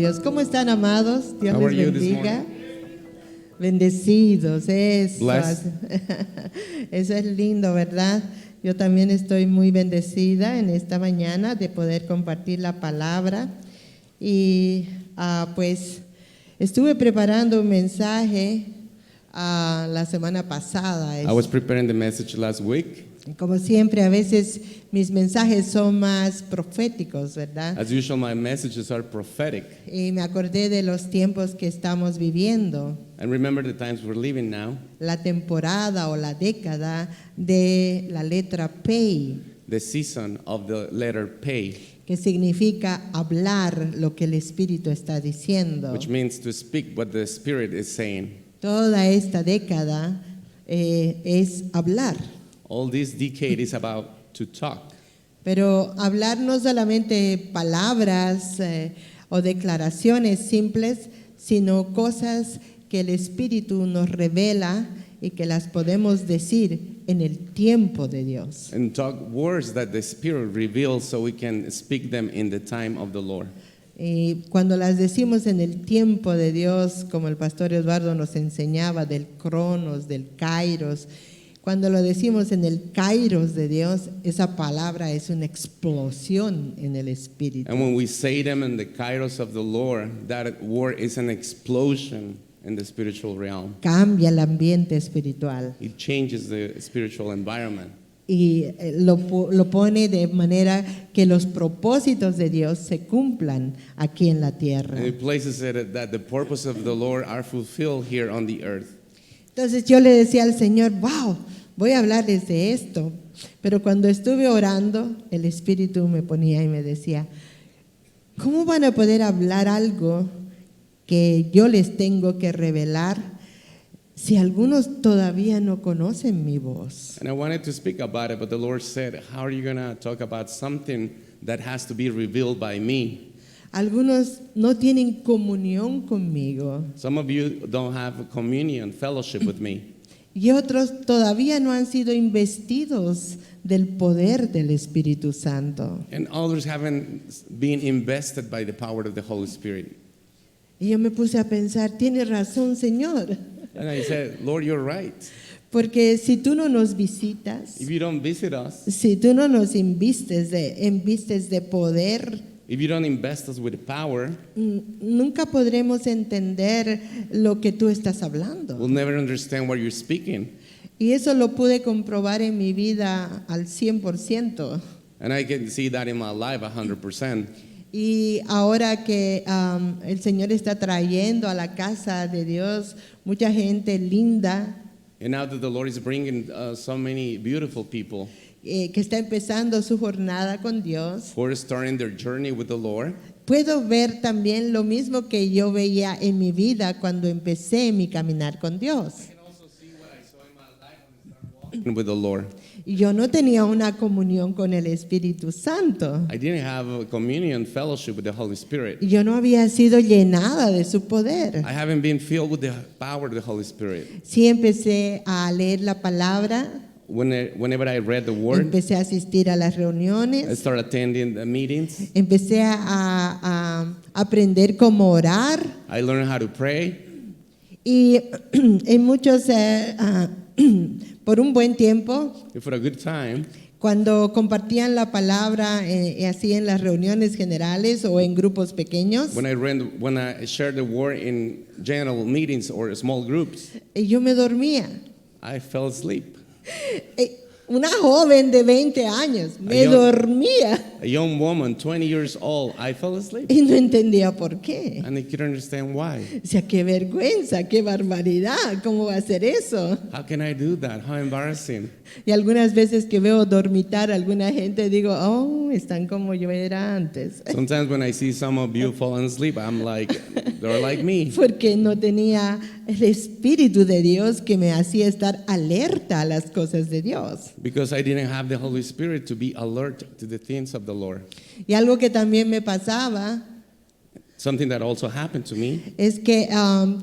Dios. ¿Cómo están, amados? Dios How are les you this bendiga. Bendecidos, eso. Blessed. Eso es lindo, ¿verdad? Yo también estoy muy bendecida en esta mañana de poder compartir la palabra. Y pues estuve preparando un mensaje la semana pasada. I was preparing the message last week. Como siempre, a veces mis mensajes son más proféticos, ¿verdad? As usual, my messages are prophetic. Y me acordé de los tiempos que estamos viviendo, And remember the times we're living now, la temporada o la década de la letra P, the season of the letter P, que significa hablar lo que el Espíritu está diciendo. which means to speak what the Spirit is saying. Toda esta década es hablar. All this decade is about to talk. Pero hablar no solamente palabras o declaraciones simples, sino cosas que el Espíritu nos revela y que las podemos decir en el tiempo de Dios. And talk words that the Spirit reveals so we can speak them in the time of the Lord. Y cuando las decimos en el tiempo de Dios, como el pastor Eduardo nos enseñaba del Cronos, del Kairos, cuando lo decimos en el Kairos de Dios, esa palabra es una explosión en el Espíritu. And when we say them in the kairos of the Lord, that word is an explosion in the spiritual realm. Cambia el ambiente espiritual It changes the spiritual environment. y lo pone de manera que los propósitos de Dios se cumplan aquí en la tierra. And it places it that the purpose of the Lord are fulfilled here on the earth. Entonces yo le decía al Señor, wow, voy a hablarles de esto. Pero cuando estuve orando, el Espíritu me ponía y me decía, ¿cómo van a poder hablar algo que yo les tengo que revelar si algunos todavía no conocen mi voz? And I wanted to speak about it, but the Lord said, how are you going to talk about something that has to be revealed by me? Algunos no tienen comunión conmigo Some of you don't have communion, fellowship with me. y otros todavía no han sido investidos del poder del Espíritu Santo. And others haven't been invested by the power of the Holy Spirit. Y yo me puse a pensar, tiene razón, Señor, And I said, Lord, you're right. porque si tú no nos visitas, If you don't visit us, si tú no nos invistes de poder, if you don't invest us with power, nunca podremos entender lo que tú estás hablando. we'll never understand what you're speaking. Y eso lo pude comprobar en mi vida al 100%. And I can see that in my life 100%. Y ahora que el Señor está trayendo a la casa de Dios mucha gente linda, And now that the Lord is bringing so many beautiful people que está empezando su jornada con Dios, who are starting their journey with the Lord, puedo ver también lo mismo que yo veía en mi vida cuando empecé mi caminar con Dios. with the Lord. Y yo no tenía una comunión con el Espíritu Santo. I didn't have a communion fellowship with the Holy Spirit. Y yo no había sido llenada de su poder. I haven't been filled with the power of the Holy Spirit. Sí empecé a leer la palabra, Whenever I read the Word, empecé a asistir a las I reuniones, started attending the meetings. empecé a aprender cómo orar I learned how to pray. y en muchos, por un buen tiempo, And for a good time, cuando compartían la palabra así en las reuniones generales o en grupos pequeños, when I shared the Word in general meetings or small groups, yo me dormía. I fell asleep. Una joven de 20 años me dormía A young woman, 20 years old, I fell asleep. y no entendía por qué. And I couldn't understand why. O sea, qué vergüenza, qué barbaridad, ¿cómo va a ser eso? How can I do that? How embarrassing. Y algunas veces que veo dormitar a alguna gente digo, oh, están como yo era antes. Sometimes when I see some of you falling asleep, I'm like, they're like me. Porque no tenía el Espíritu de Dios que me hacía estar alerta a las cosas de Dios. Because I didn't have the Holy Spirit to be alert to the things of the Lord. Y algo que también me pasaba Something that also happened to me, es que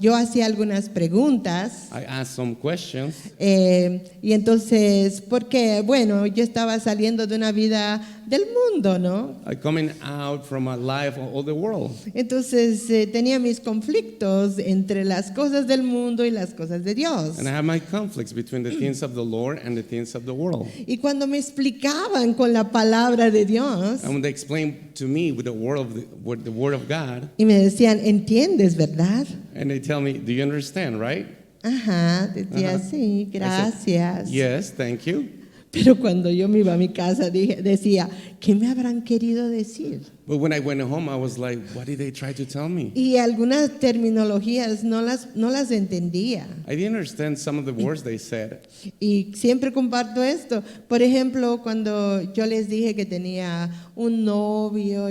yo hacía algunas preguntas I asked some questions. y entonces, porque bueno, yo estaba saliendo de una vida del mundo, ¿no? coming out from a life of the world. Entonces tenía mis conflictos entre las cosas del mundo y las cosas de Dios. And I have my conflicts between the things of the Lord and the things of the world. Y cuando me explicaban con la palabra de Dios And when they explain to me with with the word of God, y me decían, ¿entiendes, verdad? and they tell me, "Do you understand, right?" Ajá, decía, Ajá. sí, I said, gracias. "Yes, thank you." Pero cuando yo me iba a mi casa decía, ¿qué me habrán querido decir? But when I went home, I was like, "What did they try to tell me?" Y algunas terminologías no las entendía. I didn't understand some of the words they said. Y siempre comparto esto. Por ejemplo, cuando yo les dije que tenía un novio,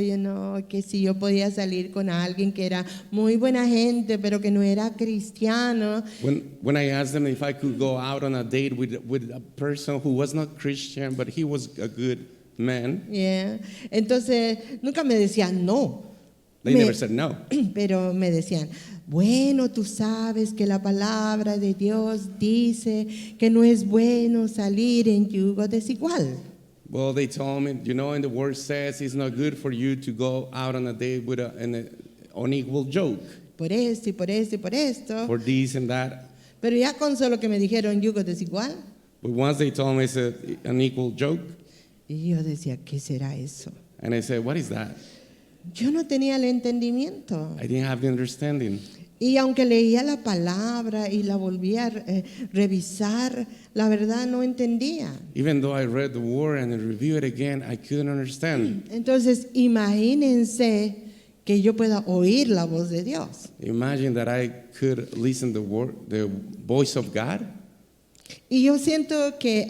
que si yo podía salir con alguien que era muy buena gente, pero que no era cristiano. When I asked them if I could go out on a date with a person who was not Christian, but he was a good man, Yeah. Entonces, nunca me decían no. they never said no. Pero me decían, bueno, tú sabes que la palabra de Dios dice que no es bueno salir en yugo desigual. Well, they told me, and the word says it's not good for you to go out on a date with an unequal joke. Por esto y por esto y por esto. For this and that. Pero ya con solo que me dijeron yugo desigual, But once they told me it's an unequal joke, y yo decía, ¿qué será eso? and I said, "What is that?" Yo no tenía el entendimiento. I didn't have the understanding. Y aunque leía la palabra y la volvía a revisar, la verdad no entendía. Even though I read the word and reviewed it again, I couldn't understand. Entonces, imagínense que yo pueda oír la voz de Dios. Imagine that I could listen the voice of God. Y yo siento que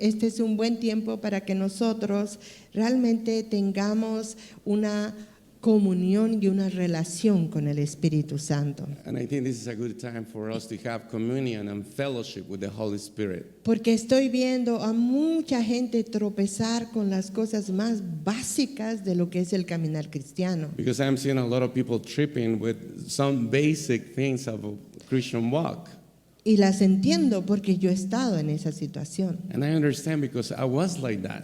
este es un buen tiempo para que nosotros realmente tengamos una comunión y una relación con el Espíritu Santo. And I think this is a good time for us to have communion and fellowship with the Holy Spirit. Porque estoy viendo a mucha gente tropezar con las cosas más básicas de lo que es el caminar cristiano. Because I'm seeing a lot of people tripping with some basic things of a Christian walk. Y las entiendo porque yo he estado en esa situación. And I understand because I was like that.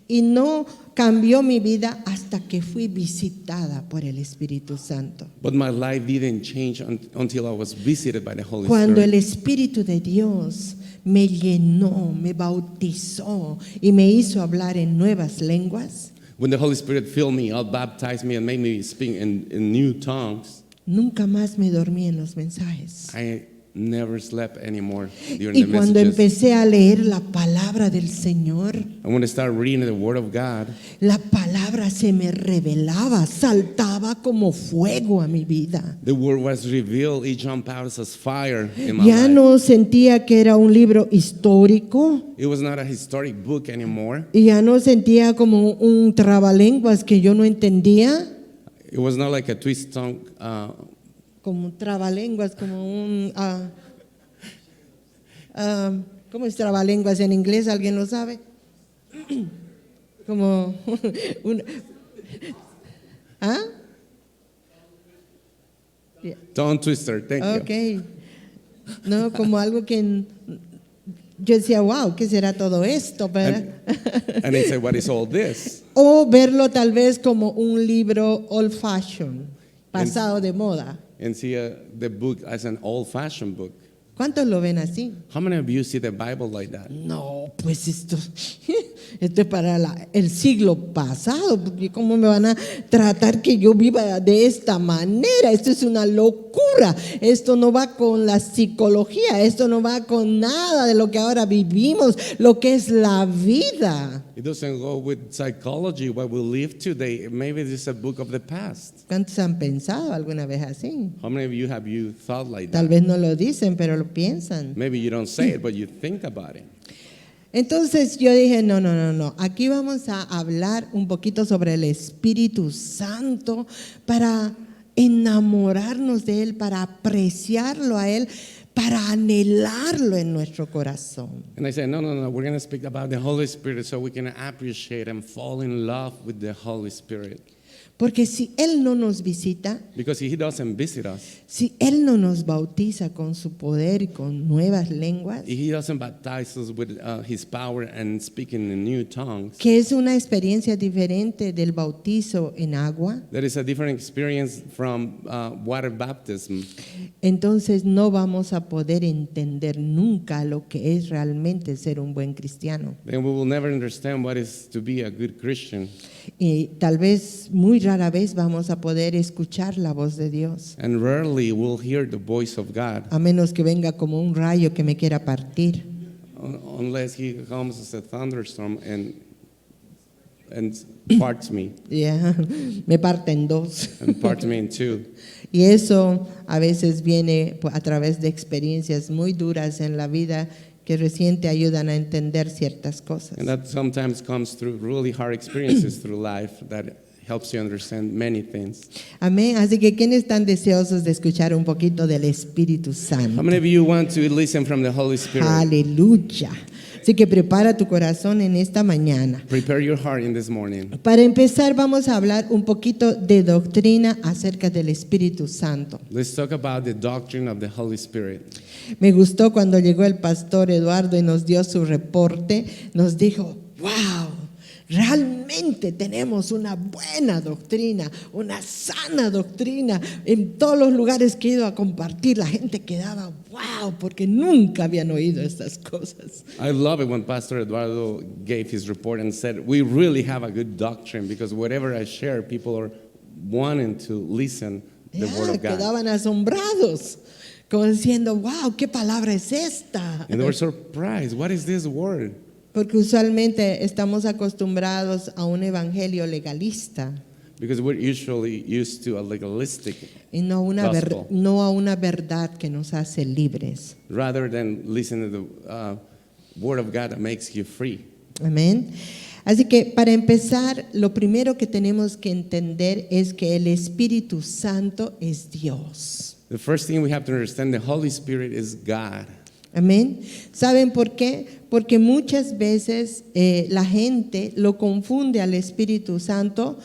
Y no cambió mi vida hasta que fui visitada por el Espíritu Santo. But my life didn't change until I was visited by the Holy Cuando el Spirit. Espíritu de Dios me llenó, me bautizó y me hizo hablar en nuevas lenguas, When the Holy Spirit filled me, baptized me, and made me speak in new tongues, nunca más me dormí en los mensajes. I never slept anymore during Y the cuando messages. empecé a leer la palabra del Señor, And when I started reading the Word of God, la palabra se me revelaba, saltaba como fuego a mi vida. the Word was revealed. It jumped out as fire in my Ya life. no sentía que era un libro histórico, It was not a historic book anymore. y ya no sentía como un trabalenguas que yo no entendía, It was not like a twist tongue. como un trabalenguas, como un... ¿cómo es trabalenguas en inglés? ¿Alguien lo sabe? Como un... ¿Ah? Yeah. Tongue twister. Thank you. Ok. No, como algo que yo decía, wow, ¿qué será todo esto? And they said, "What is all this?" O verlo tal vez como un libro old fashion, pasado de moda. And see the book as an old-fashioned book. ¿Cuántos lo ven así? How many of you see the Bible like that? No, pues esto es para el siglo pasado, porque ¿cómo me van a tratar que yo viva de esta manera? Esto es una locura, esto no va con la psicología, esto no va con nada de lo que ahora vivimos, lo que es la vida. It doesn't go with psychology, what we live today. Maybe this is a book of the past. ¿Cuántos han pensado alguna vez así? How many of you have you thought like Tal that? vez no lo dicen, pero lo piensan. Maybe you don't say it, but you think about it. Entonces yo dije, no, aquí vamos a hablar un poquito sobre el Espíritu Santo para enamorarnos de Él, para apreciarlo a Él, para anhelarlo en nuestro corazón. And I said, no, we're going to speak about the Holy Spirit so we can appreciate and fall in love with the Holy Spirit. Porque si Él no nos visita, because He doesn't visit us, si Él no nos bautiza con su poder y con nuevas lenguas, He doesn't baptize us with His power and speaking in new tongues. que es una experiencia diferente del bautizo en agua, That is a different experience from water baptism. entonces no vamos a poder entender nunca lo que es realmente ser un buen cristiano. Then we will never understand what is to be a good Christian. Y tal vez, muy rara vez, vamos a poder escuchar la voz de Dios, And rarely we'll hear the voice of God a menos que venga como un rayo que me quiera partir. unless He comes as a thunderstorm and parts me, Ya, me parte en dos. and parts me in two. Y eso a veces viene a través de experiencias muy duras en la vida que recién te ayudan a entender ciertas cosas. And that sometimes comes through really hard experiences through life that helps you understand many things. Amén. Así que ¿quiénes están deseosos de escuchar un poquito del Espíritu How Santo? many of you want to listen from the Holy Spirit? Aleluya. Así que prepara tu corazón en esta mañana. Prepare your heart in this morning. Para empezar, vamos a hablar un poquito de doctrina acerca del Espíritu Santo. Let's talk about the doctrine of the Holy Spirit. Me gustó cuando llegó el pastor Eduardo y nos dio su reporte, nos dijo, wow, realmente tenemos una buena doctrina, una sana doctrina. En todos los lugares que he ido a compartir, la gente quedaba, wow, porque nunca habían oído estas cosas. I love it when Pastor Eduardo gave his report and said, we really have a good doctrine because whatever I share, people are wanting to listen the Word of God. Quedaban asombrados, como diciendo, wow, ¿qué palabra es esta? And they were surprised. What is this word? Porque usualmente estamos acostumbrados a un evangelio legalista Because we're usually used to a legalistic y no Gospel. a una verdad que nos hace libres. rather than listening to the Word of God that makes you free. Amén. Así que para empezar, lo primero que tenemos que entender es que el Espíritu Santo es Dios. The first thing we have to understand, the Holy Spirit is God. Amén. ¿Saben por qué? Porque muchas veces la gente lo confunde al Espíritu Santo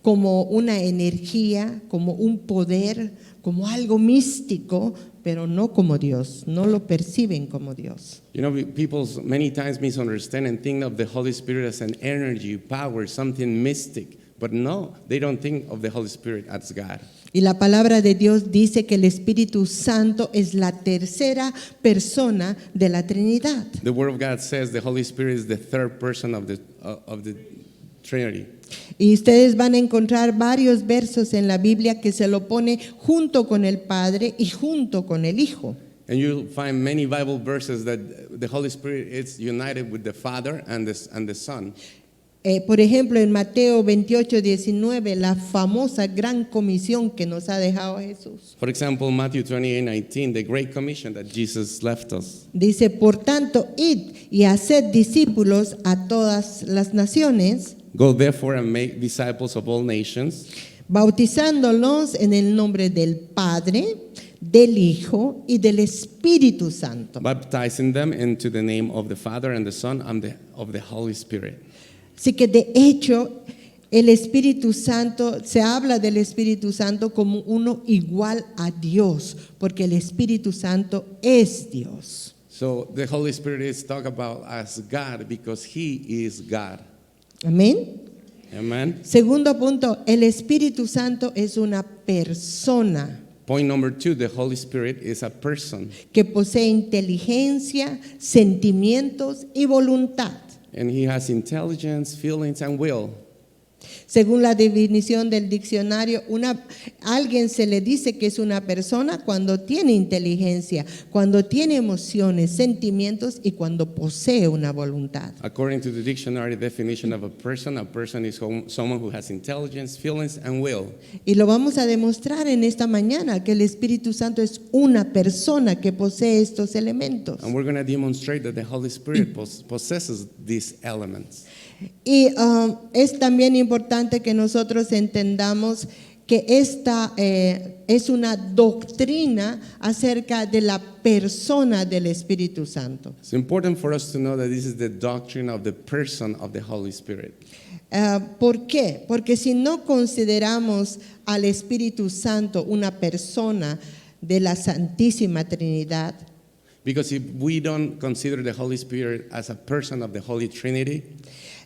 como una energía, como un poder, como algo místico, pero no como Dios. No lo perciben como Dios. You know, people many times misunderstand and think of the Holy Spirit as an energy, power, something mystic. But no, they don't think of the Holy Spirit as God. Y la palabra de Dios dice que el Espíritu Santo es la tercera persona de la Trinidad. The Word of God says the Holy Spirit is the third person of the Trinity. Y ustedes van a encontrar varios versos en la Biblia que se lo pone junto con el Padre y junto con el Hijo. And you'll find many Bible verses that the Holy Spirit is united with the Father and the Son. Por ejemplo, en Mateo 28:19, la famosa gran comisión que nos ha dejado Jesús. For example, Matthew 28:19, the great commission that Jesus left us. Dice, por tanto, id y haced discípulos a todas las naciones, Go therefore and make disciples of all nations, bautizándolos en el nombre del Padre, del Hijo y del Espíritu Santo. baptizing them into the name of the Father and the Son and of the Holy Spirit. Así que de hecho, el Espíritu Santo, se habla del Espíritu Santo como uno igual a Dios, porque el Espíritu Santo es Dios. So the Holy Spirit is talked about as God because He is God. Amén. Amen. Segundo punto, el Espíritu Santo es una persona Point number 2, the Holy Spirit is a person, que posee inteligencia, sentimientos y voluntad. and He has intelligence, feelings, and will. Según la definición del diccionario, alguien se le dice que es una persona cuando tiene inteligencia, cuando tiene emociones, sentimientos y cuando posee una voluntad. According to the dictionary definition of a person is someone who has intelligence, feelings, and will. Y lo vamos a demostrar en esta mañana, que el Espíritu Santo es una persona que posee estos elementos. And we're going to demonstrate that the Holy Spirit possesses these elements. Y es también importante que nosotros entendamos que esta es una doctrina acerca de la persona del Espíritu Santo. It's important for us to know that this is the doctrine of the person of the Holy Spirit. ¿Por qué? Porque si no consideramos al Espíritu Santo una persona de la Santísima Trinidad, Because if we don't consider the Holy Spirit as a person of the Holy Trinity,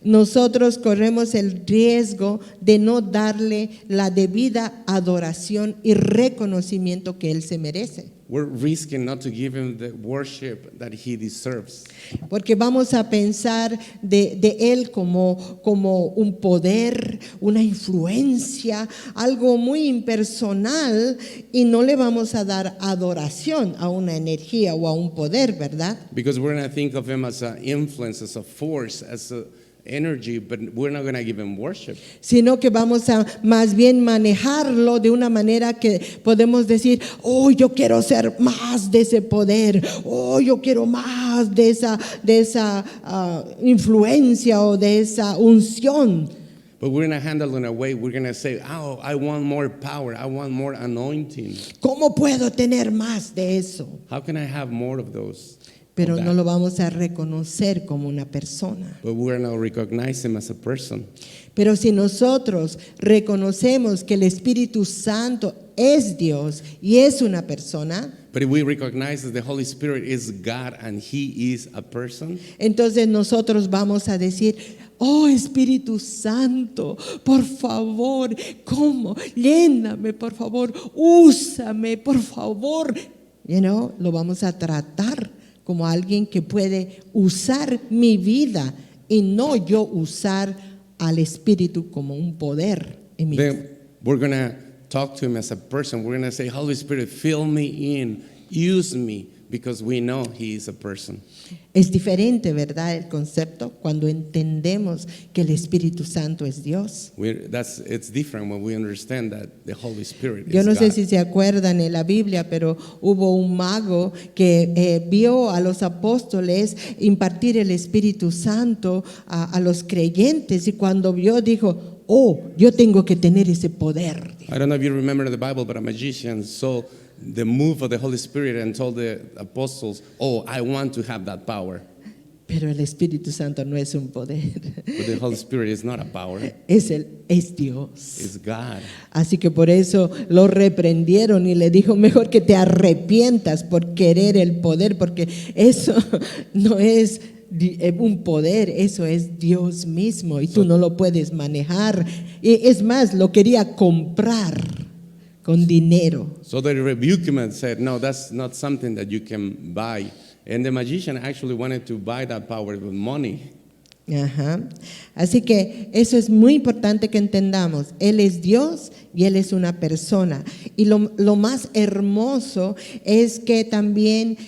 nosotros corremos el riesgo de no darle la debida adoración y reconocimiento que Él se merece. we're risking not to give him the worship that he deserves. Porque vamos a pensar de Él como un poder, una influencia, algo muy impersonal, y no le vamos a dar adoración a una energía o a un poder, ¿verdad? Because we're going to think of him as an influence, as a force, as a energy, but we're not going to give him worship. Sino que vamos a más bien manejarlo de una manera que podemos decir, oh, yo quiero ser más de ese poder, oh, yo quiero más de esa influencia o de esa unción. But we're going to handle it in a way, we're going to say, oh, I want more power, I want more anointing. ¿Cómo puedo tener más de eso? How can I have more of those? Pero of no that? lo vamos a reconocer como una persona. But we're not recognize him as a person. Pero si nosotros reconocemos que el Espíritu Santo es Dios y es una persona, But if we recognize that the Holy Spirit is God and he is a person, entonces nosotros vamos a decir, oh Espíritu Santo, por favor, ¿cómo? Lléname, por favor, úsame, por favor. Lo vamos a tratar como alguien que puede usar mi vida y no yo usar al Espíritu como un poder en mi vida. then we're going to talk to him as a person. We're going to say, Holy Spirit, fill me in, use me, because we know he is a person. Es diferente, ¿verdad? El concepto cuando entendemos que el Espíritu Santo es Dios. It's different when we understand that the Holy Spirit Yo is no sé God. si se acuerdan en la Biblia, pero hubo un mago que vio a los apóstoles impartir el Espíritu Santo a los creyentes, y cuando vio dijo, oh, yo tengo que tener ese poder. I don't know if you remember the Bible, but a magician saw the move of the Holy Spirit and told the apostles, oh, I want to have that power. Pero el Espíritu Santo no es un poder, But the Holy Spirit is not a power, es Dios. it's God. Así que por eso lo reprendieron y le dijo, mejor que te arrepientas por querer el poder, porque eso no es un poder, eso es Dios mismo y tú no lo puedes manejar. Y es más, lo quería comprar con dinero. So they rebuked him and said, no, that's not something that you can buy. And the magician actually wanted to buy that power with money. Ajá. Así que eso es muy importante que entendamos. Él es Dios y Él es una persona. Y lo más hermoso es que también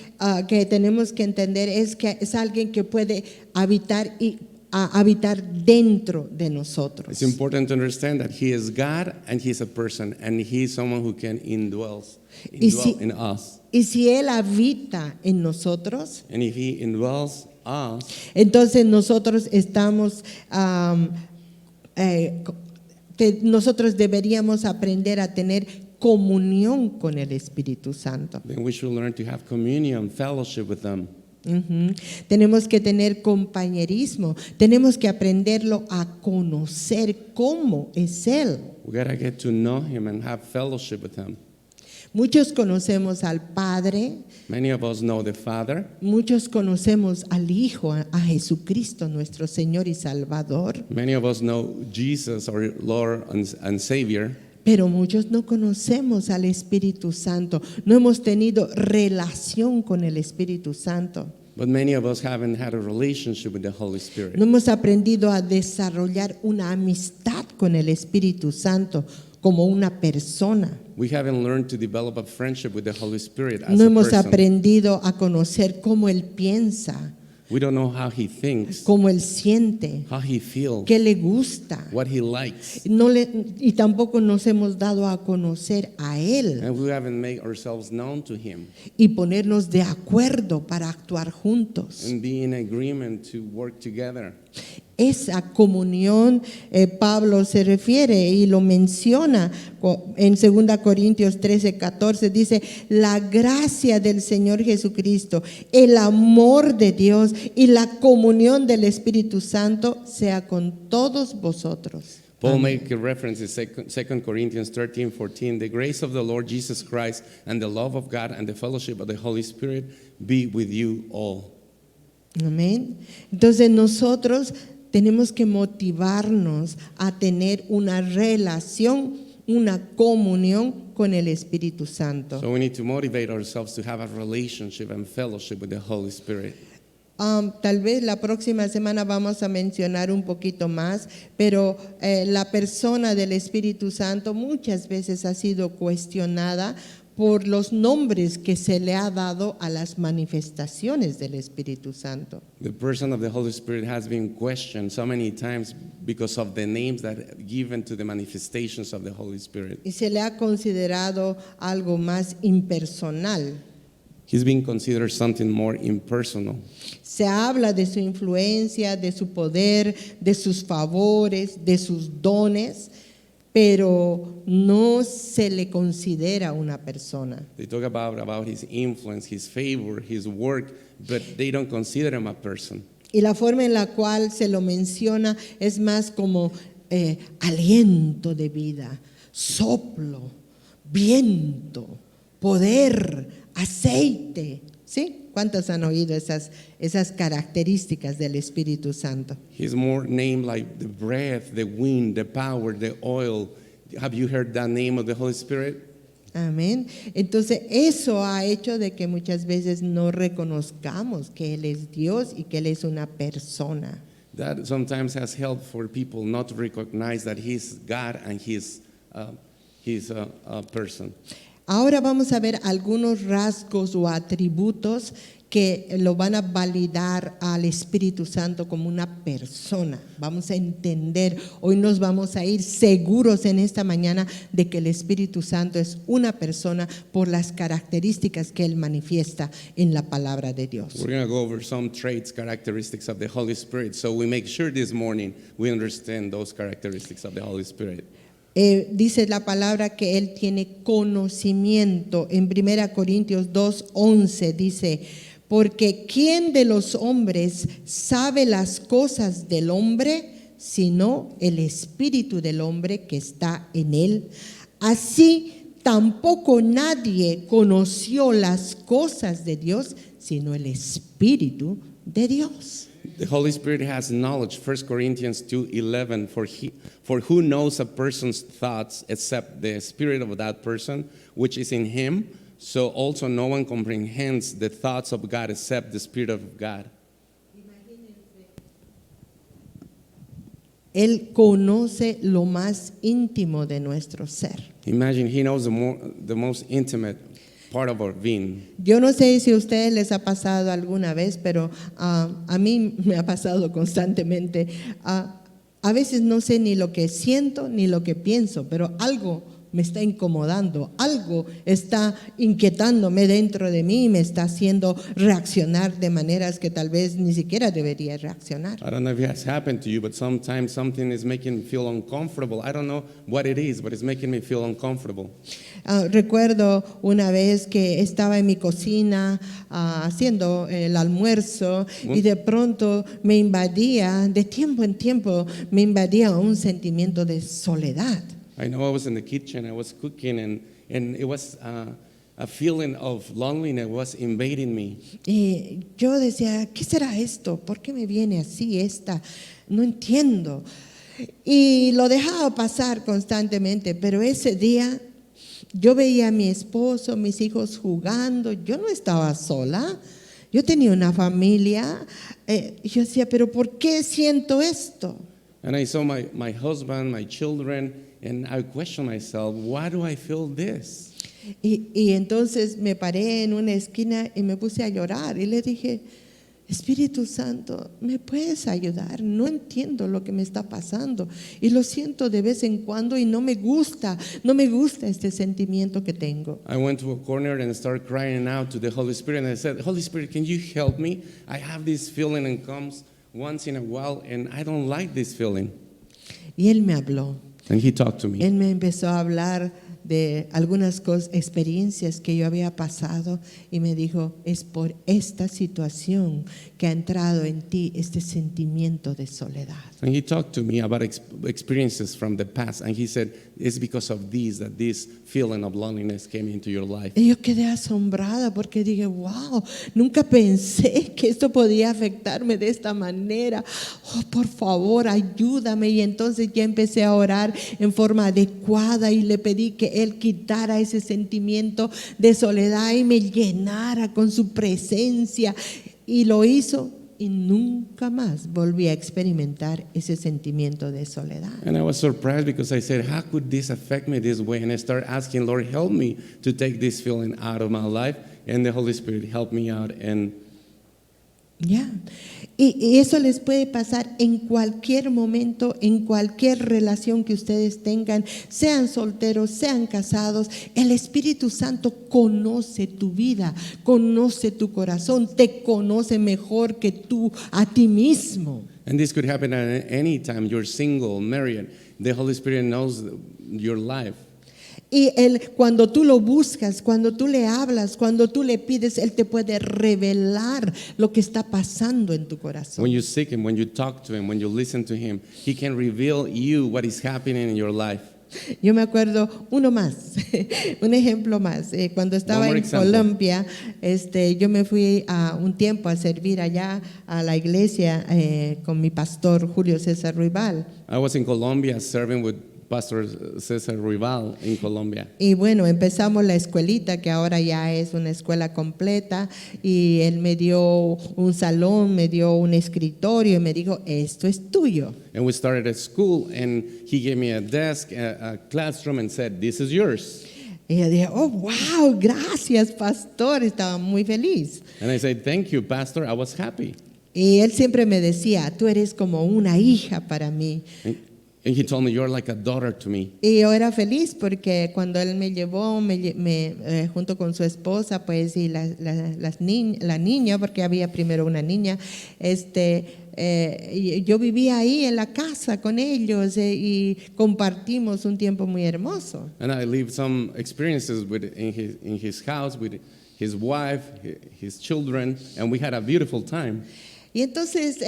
que tenemos que entender es que es alguien que puede habitar dentro de nosotros. It's important to understand that he is God and he is a person and he is someone who can indwell in us. Y si Él habita en nosotros, And if he indwells us, entonces nosotros nosotros deberíamos aprender a tener comunión con el Espíritu Santo. then we should learn to have communion, fellowship with them. Ujú. Tenemos que tener compañerismo, tenemos que aprenderlo a conocer cómo es Él. We got to get to know him and have fellowship with him. Muchos conocemos al Padre, Many of us know the Father. muchos conocemos al Hijo, a Jesucristo, nuestro Señor y Salvador, Many of us know Jesus, our Lord and Savior. pero muchos no conocemos al Espíritu Santo, no hemos tenido relación con el Espíritu Santo. But many of us haven't had a relationship with the Holy Spirit. No hemos aprendido a desarrollar una amistad con el Espíritu Santo como una persona. We haven't learned to develop a friendship with the Holy Spirit as No a hemos person. aprendido a conocer cómo Él piensa, We don't know how he thinks, cómo Él siente, how he feels, qué le gusta. what he likes. Y tampoco nos hemos dado a conocer a Él And we haven't made ourselves known to him y ponernos de acuerdo para actuar juntos. and be in agreement to work together. esa comunión. Pablo se refiere y lo menciona en 2 Corintios 13:14, dice: la gracia del Señor Jesucristo, el amor de Dios y la comunión del Espíritu Santo sea con todos vosotros. Paul Amén. makes a reference in 2 Corinthians 13:14. The grace of the Lord Jesus Christ and the love of God and the fellowship of the Holy Spirit be with you all. Amén. Entonces nosotros tenemos que motivarnos a tener una relación, una comunión con el Espíritu Santo. So we need to motivate ourselves to have a relationship and fellowship with the Holy Spirit. Tal vez la próxima semana vamos a mencionar un poquito más, pero la persona del Espíritu Santo muchas veces ha sido cuestionada por los nombres que se le ha dado a las manifestaciones del Espíritu Santo. The person of the Holy Spirit has been questioned so many times because of the names that are given to the manifestations of the Holy Spirit. Y se le ha considerado algo más impersonal. He's been considered something more impersonal. Se habla de su influencia, de su poder, de sus favores, de sus dones, pero no se le considera una persona. They talk about his influence, his favor, his work, but they don't consider him a person. Y la forma en la cual se lo menciona es más como aliento de vida, soplo, viento, poder, aceite. ¿Sí? ¿Cuántos han oído esas características del Espíritu Santo? He's more named like the breath, the wind, the power, the oil. Have you heard that name of the Holy Spirit? Amén. Entonces eso ha hecho de que muchas veces no reconozcamos que Él es Dios y que Él es una persona. That sometimes has helped for people not to recognize that He's God and He's a person. Ahora vamos a ver algunos rasgos o atributos que lo van a validar al Espíritu Santo como una persona. Vamos a entender, hoy nos vamos a ir seguros en esta mañana de que el Espíritu Santo es una persona por las características que Él manifiesta en la palabra de Dios. We're going to go over some traits, characteristics of the Holy Spirit. So we make sure this morning we understand those characteristics of the Holy Spirit. Dice la palabra que Él tiene conocimiento. En 1 Corintios 2:11 dice: porque ¿quién de los hombres sabe las cosas del hombre sino el espíritu del hombre que está en él? Así tampoco nadie conoció las cosas de Dios sino el espíritu de Dios. The Holy Spirit has knowledge, 1 Corinthians 2:11, for who knows a person's thoughts except the spirit of that person which is in him? So also no one comprehends the thoughts of God except the Spirit of God. Él conoce lo más íntimo de nuestro ser. Imagine He knows the most intimate part of our being. Yo no sé si a ustedes les ha pasado alguna vez, pero a mí me ha pasado constantemente. A veces no sé ni lo que siento ni lo que pienso, pero algo me está incomodando, algo está inquietándome dentro de mí y me está haciendo reaccionar de maneras que tal vez ni siquiera debería reaccionar. I don't know if it has happened to you, but sometimes something is making me feel uncomfortable. I don't know what it is, but it's making me feel uncomfortable. Recuerdo una vez que estaba en mi cocina haciendo el almuerzo y de pronto me invadía, de tiempo en tiempo, me invadía un sentimiento de soledad. I know I was in the kitchen, I was cooking, and it was a feeling of loneliness was invading me. Y yo decía, ¿qué será esto? ¿Por qué me viene así esta? No entiendo. Y lo dejaba pasar constantemente, pero ese día yo veía a mi esposo, mis hijos jugando, yo no estaba sola, yo tenía una familia. Yo decía, ¿pero por qué siento esto? And I saw my husband, my children, and I questioned myself, why do I feel this? Y entonces me paré en una esquina y me puse a llorar y le dije, Espíritu Santo, ¿me puedes ayudar? No entiendo lo que me está pasando y lo siento de vez en cuando y no me gusta este sentimiento que tengo. I went to a corner and started crying out to the Holy Spirit, and I said, Holy Spirit, can you help me? I have this feeling and comes once in a while, and I don't like this feeling. Y él me habló. And he talked to me. Él me empezó a hablar de algunas experiencias que yo había pasado y me dijo, es por esta situación que ha entrado en ti este sentimiento de soledad. And he talked to me about experiences from the past, and he said, it's because of these that this feeling of loneliness came into your life. Y yo quedé asombrada porque dije, wow, nunca pensé que esto podía afectarme de esta manera. Oh, por favor, ayúdame. Y entonces ya empecé a orar en forma adecuada y le pedí que Él quitara ese sentimiento de soledad y me llenara con su presencia. Y lo hizo. Y nunca más volví a experimentar ese sentimiento de soledad. And I was surprised because I said, how could this affect me this way? And I started asking, Lord, help me to take this feeling out of my life. And the Holy Spirit helped me out. And Ya. Y eso les puede pasar en cualquier momento, en cualquier relación que ustedes tengan, sean solteros, sean casados. El Espíritu Santo conoce tu vida, conoce tu corazón, te conoce mejor que tú a ti mismo. And this could happen at any time. You're single, married. The Holy Spirit knows your life. Y Él, cuando tú lo buscas, cuando tú le hablas, cuando tú le pides, Él te puede revelar lo que está pasando en tu corazón. When you seek Him, when you talk to Him, when you listen to Him, He can reveal you what is happening in your life. Yo me acuerdo uno más, un ejemplo más. Cuando estaba One more en example. Colombia, yo me fui a un tiempo a servir allá a la iglesia con mi pastor Julio César Ruibal. I was in Colombia serving with Pastor Cesar Rival in Colombia. Y bueno, empezamos la escuelita, que ahora ya es una escuela completa, y él me dio un salón, me dio un escritorio y me dijo, esto es tuyo. And we started at school, and he gave me a desk, a classroom, and said, this is yours. Y yo dije, oh, wow, gracias, pastor, estaba muy feliz. And I said, thank you, Pastor. I was happy. Y él siempre me decía, tú eres como una hija para mí. And he told me, you're like a daughter to me. Y yo era feliz porque cuando él me llevó junto con su esposa, pues, y la niña, porque había primero una niña, yo vivía ahí en la casa con ellos y compartimos un tiempo muy hermoso. And I lived some experiences in his house with his wife, his children, and we had a beautiful time. Y entonces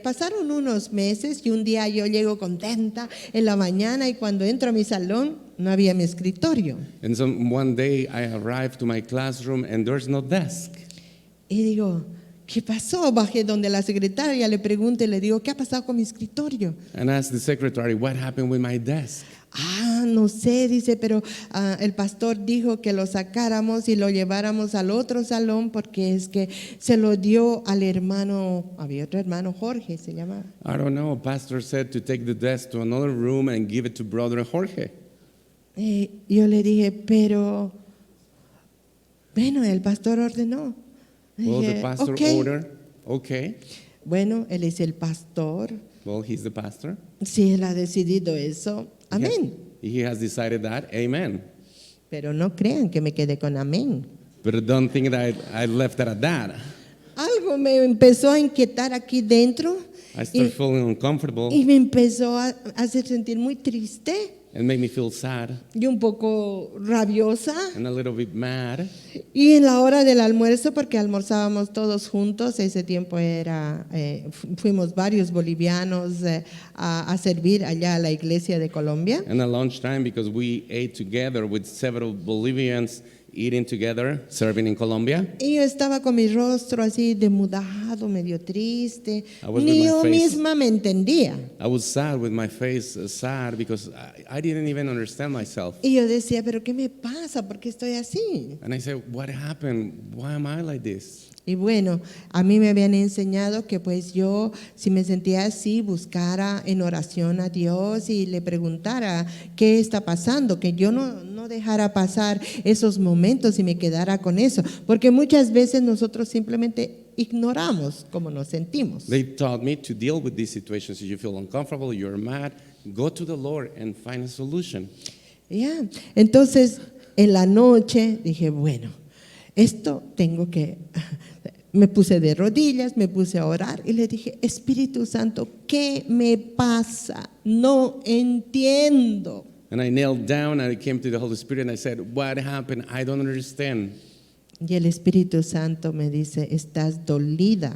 pasaron unos meses y un día yo llego contenta en la mañana y cuando entro a mi salón no había mi escritorio. And so one day I arrived to my classroom and there's no desk. Y digo, ¿qué pasó? Bajé donde la secretaria, le pregunto y le digo, ¿qué ha pasado con mi escritorio? And I asked the secretary, what happened with my desk? No sé, dice, pero el pastor dijo que lo sacáramos y lo lleváramos al otro salón porque es que se lo dio al hermano, había otro hermano, Jorge se llamaba. I don't know. Pastor said to take the desk to another room and give it to brother Jorge. Yo le dije, pero, bueno, el pastor ordenó. Well, Dije, the pastor "Okay". ordered. Okay. Bueno, él es el pastor. Well, he's the pastor. Si él ha decidido eso, amén. He has decided that. Amen. Pero no crean que me quedé con amén. But don't think that I left it at that. Algo me empezó a inquietar aquí dentro I started feeling uncomfortable y me empezó a hacer sentir muy triste and made me feel sad y un poco rabiosa. and a little bit mad. Y en la hora del almuerzo, porque almorzábamos todos juntos, ese tiempo fuimos varios bolivianos a servir allá a la iglesia de Colombia. And at lunchtime, because we ate together with several Bolivians eating together, serving in Colombia. Y yo estaba con mi rostro así demudado, medio triste. I was with Ni my yo face. misma me entendía. I was sad with my face, sad because I didn't even understand myself. Y yo decía, ¿pero qué me pasa? ¿Por qué estoy así? And I said, what happened? Why am I like this? Y bueno, a mí me habían enseñado que pues yo, si me sentía así, buscara en oración a Dios y le preguntara qué está pasando, que yo no dejara pasar esos momentos y me quedara con eso, porque muchas veces nosotros simplemente ignoramos cómo nos sentimos. They taught me to deal with these situations. If you feel uncomfortable, you're mad, go to the Lord and find a solution. Ya. Entonces, en la noche dije, bueno, esto tengo que Me puse de rodillas, me puse a orar y le dije, Espíritu Santo, ¿qué me pasa? No entiendo. And I knelt down and I came to the Holy Spirit and I said, what happened? I don't understand. Y el Espíritu Santo me dice, estás dolida.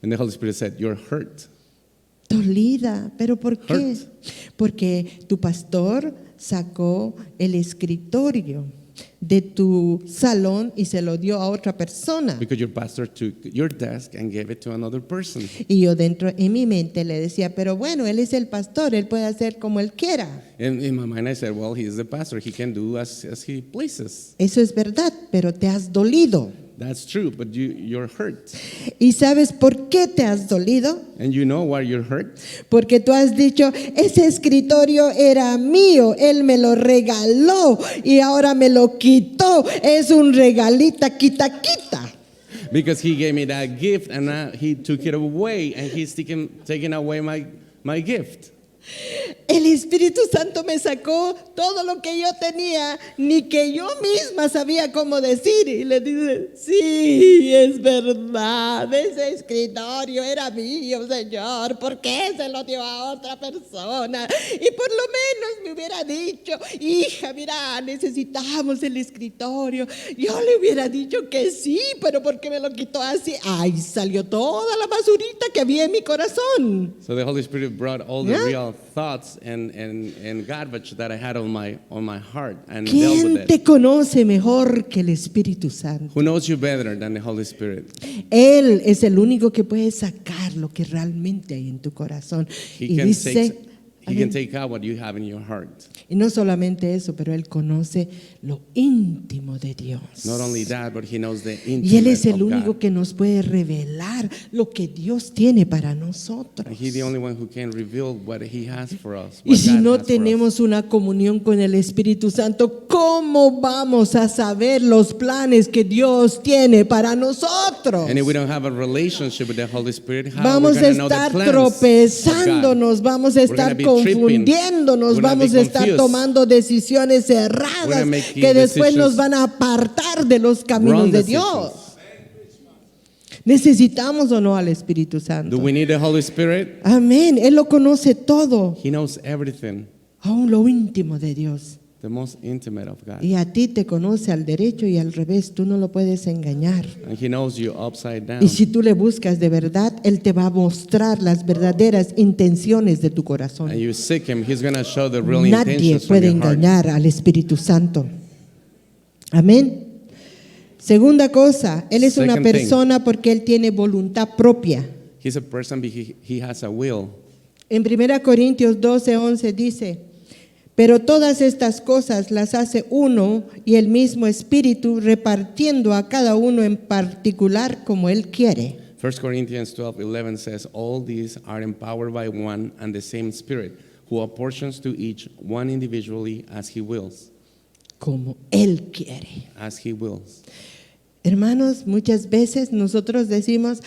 And the Holy Spirit said, you're hurt. Dolida, ¿pero por qué? Hurt. Porque tu pastor sacó el escritorio de tu salón y se lo dio a otra persona. Because your pastor took your desk and gave it to another person. Y yo dentro en mi mente le decía, pero bueno, él es el pastor, él puede hacer como él quiera. And in my mind I said, well, he is the pastor. He can do as he pleases. Eso es verdad, pero te has dolido. That's true, but you're hurt. ¿Y sabes por qué te has dolido? And you know why you're hurt? Porque tú has dicho, ese escritorio era mío, él me lo regaló y ahora me lo quitó. Es un regalita, quita. Because he gave me that gift and now he took it away and he's taking away my gift. El Espíritu Santo me sacó todo lo que yo tenía, ni que yo misma sabía cómo decir. Y le dice, sí, es verdad, ese escritorio era mío, Señor. ¿Por qué se lo dio a otra persona? Y por lo menos me hubiera dicho, hija, mira, necesitamos el escritorio. Yo le hubiera dicho que sí, pero ¿por qué me lo quitó así? Ay, salió toda la basurita que había en mi corazón. So the Holy Spirit brought all the real thoughts and garbage that I had on my heart and dealt with ¿Quién it. te conoce mejor que el Espíritu Santo? Who knows you better than the Holy Spirit? Él es el único que puede sacar lo que realmente hay en tu corazón. He Y can dice, take out what you have in your heart. y no solamente eso, pero Él conoce lo íntimo de Dios. Not only that, but he knows the Y Él es intimate el of único God. que nos puede revelar lo que Dios tiene para nosotros. And he's the only one who can reveal what he has for us. Y what si God no has for us. tenemos una comunión con el Espíritu Santo, ¿cómo vamos a saber los planes que Dios tiene para nosotros? And if we don't have a relationship with the Holy Spirit, how Vamos are we a going to know the estar plans tropezándonos, of God? vamos a We're estar gonna be tripping. confundiéndonos, We're gonna vamos be a estar confused. tomando decisiones We're erradas gonna make que después decisions, nos van a apartar de los caminos wrong de decisions. Dios. ¿Necesitamos o no al Espíritu Do Santo? we need the Holy Spirit? Amén, Él lo conoce todo, He knows everything, aún lo íntimo de Dios. the most intimate of God. Y a ti te conoce al derecho y al revés, tú no lo puedes engañar. And he knows you upside down. Y si tú le buscas de verdad, Él te va a mostrar las verdaderas intenciones de tu corazón. And you seek him, he's going to show the real Nadie intentions from puede your heart. engañar al Espíritu Santo. Amén. Segunda cosa, Él es una Second thing. persona porque Él tiene voluntad propia. He's a person, he has a will. En 1 Corintios 12:11 dice, pero todas estas cosas las hace uno y el mismo Espíritu, repartiendo a cada uno en particular como Él quiere. 1 Corinthians 12:11 says, all these are empowered by one and the same Spirit, who apportions to each one individually as he wills. Como Él quiere. As he wills. Hermanos, muchas veces nosotros decimos,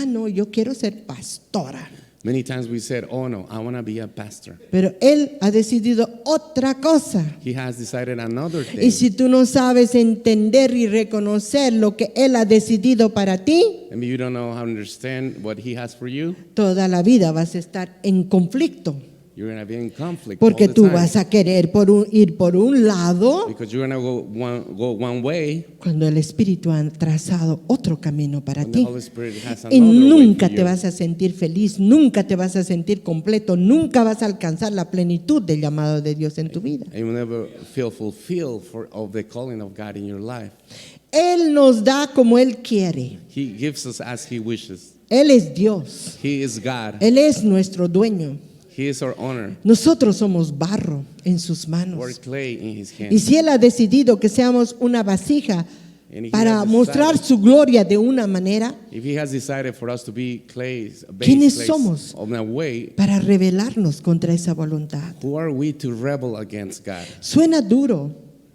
no, yo quiero ser pastora. Many times we said, oh no, I want to be a pastor. Pero Él ha decidido otra cosa. He has decided another thing. Y si tú no sabes entender y reconocer lo que Él ha decidido para ti, And you don't know how to understand what he has for you, toda la vida vas a estar en conflicto. you're going to be in conflict Porque all the tú time. vas a querer ir por un lado Because you're going to go one way, cuando el Espíritu ha trazado otro camino para and the ti. Holy Spirit has Y another way nunca for te you. vas a sentir feliz, nunca te vas a sentir completo, nunca vas a alcanzar la plenitud del llamado de Dios en tu vida. And you'll never feel fulfilled of the calling of God in your life. Él nos da como Él quiere. He gives us as he wishes. Él es Dios. He is God. Él es nuestro dueño. He is our owner. Nosotros somos barro en sus We're manos. clay in his Y hands. si Él ha decidido que seamos una vasija And he para has mostrar decided- su gloria de una manera, If he has decided for us to be clays, ¿Quiénes clays somos? of a way, para rebelarnos contra esa voluntad. who are we to rebel against God? Suena duro,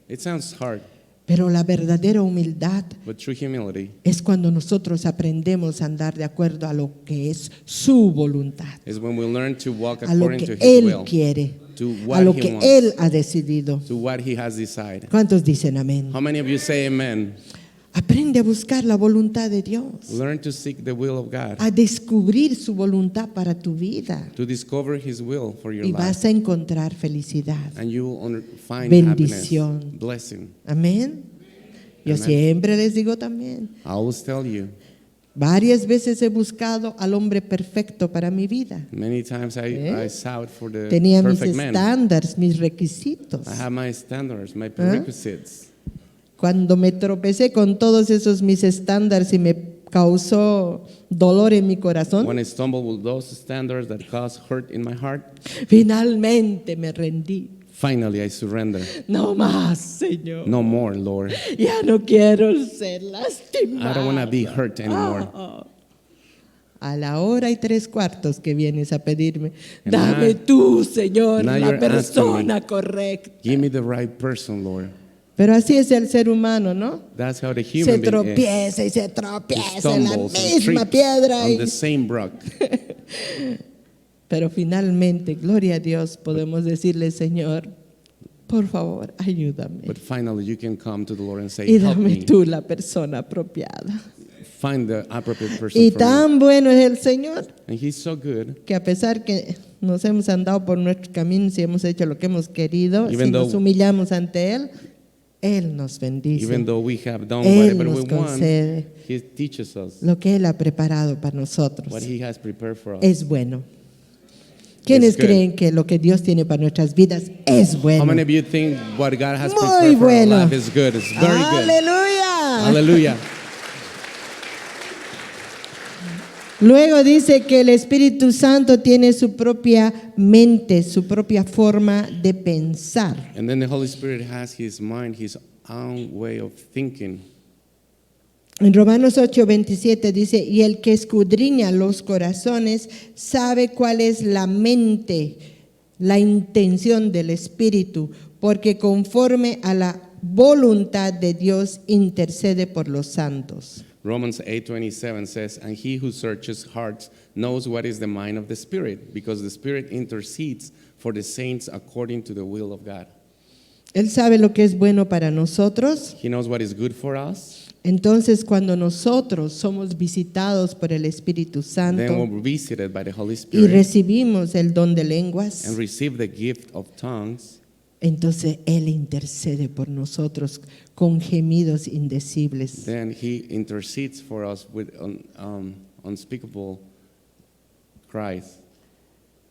It sounds hard, pero la verdadera humildad but true humility es cuando nosotros aprendemos a andar de acuerdo a lo que es su voluntad, is when we learn to walk a lo according que to his Él will, quiere, to a what lo he que wants, Él ha decidido. to what he has decided. ¿Cuántos dicen amén? How many of you say amen? Aprende a buscar la voluntad de Dios, Learn to seek the will of God, a descubrir su voluntad para tu vida to discover His will for your y life. vas a encontrar felicidad. And you will find Bendición. happiness, blessing. Amén. Yo Amén. siempre les digo también, I always tell you, varias veces he buscado al hombre perfecto para mi vida. many times I sought for the Tenía mis perfect man. estándares, mis requisitos. I have my standards, my prerequisites. Cuando me tropecé con todos esos mis estándares y me causó dolor en mi corazón, When I stumble with those standards that cause hurt in my heart, finalmente me rendí. finally I surrender. No más, Señor. No more, Lord. Ya no quiero ser lastimado. I don't want to be hurt anymore. A la hora y 3/4 que vienes a pedirme, And dame now- tú, Señor, now la you're asking persona correcta. Give me the right person, Lord. Pero así es el ser humano, ¿no? That's how the Se human being is. tropieza y se He tropieza en la stumbles and misma trips piedra. on y- the same rock. Pero finalmente, gloria a Dios, podemos decirle, Señor, por favor, ayúdame. But finally you can come to the Lord and say, Y help dame me. tú la persona apropiada. Find the appropriate person Y for me. tan bueno es el Señor And He's so good. que a pesar que nos hemos andado por nuestros caminos y hemos hecho lo que hemos querido, Even si nos though- humillamos ante Él nos bendice. Even though we have done Él whatever nos we want, concede He teaches us lo que Él ha preparado para nosotros. what He has prepared for us. Es bueno. ¿Quiénes It's good. creen que lo que Dios tiene para nuestras vidas es bueno? How many of you think what God has Muy prepared for bueno. our life is good? It's very good. ¡Aleluya! Hallelujah. Luego dice que el Espíritu Santo tiene su propia mente, su propia forma de pensar. And then the Holy Spirit has His mind, His own way of thinking. En Romanos 8:27 dice, y el que escudriña los corazones sabe cuál es la mente, la intención del Espíritu, porque conforme a la voluntad de Dios intercede por los santos. Romans 8:27 says, and He who searches hearts knows what is the mind of the Spirit, because the Spirit intercedes for the saints according to the will of God. Él sabe lo que es bueno para nosotros. He knows what is good for us. Entonces, cuando nosotros somos visitados por el Espíritu Then Santo we're visited by the Holy y Spirit recibimos el don de lenguas, and receive the gift of tongues. entonces Él intercede por nosotros con gemidos indecibles. Then He intercedes for us with unspeakable cries.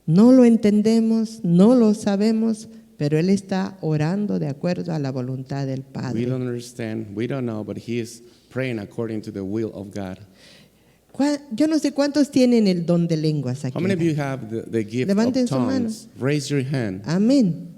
No lo entendemos, no lo sabemos, pero Él está orando de acuerdo a la voluntad del We Padre. don't understand, we don't know, but He is praying according to the will of God. Yo no sé cuántos tienen el don de lenguas aquí. How many of you have the gift Levanten of su mano. tongues? Raise your hand. Amén.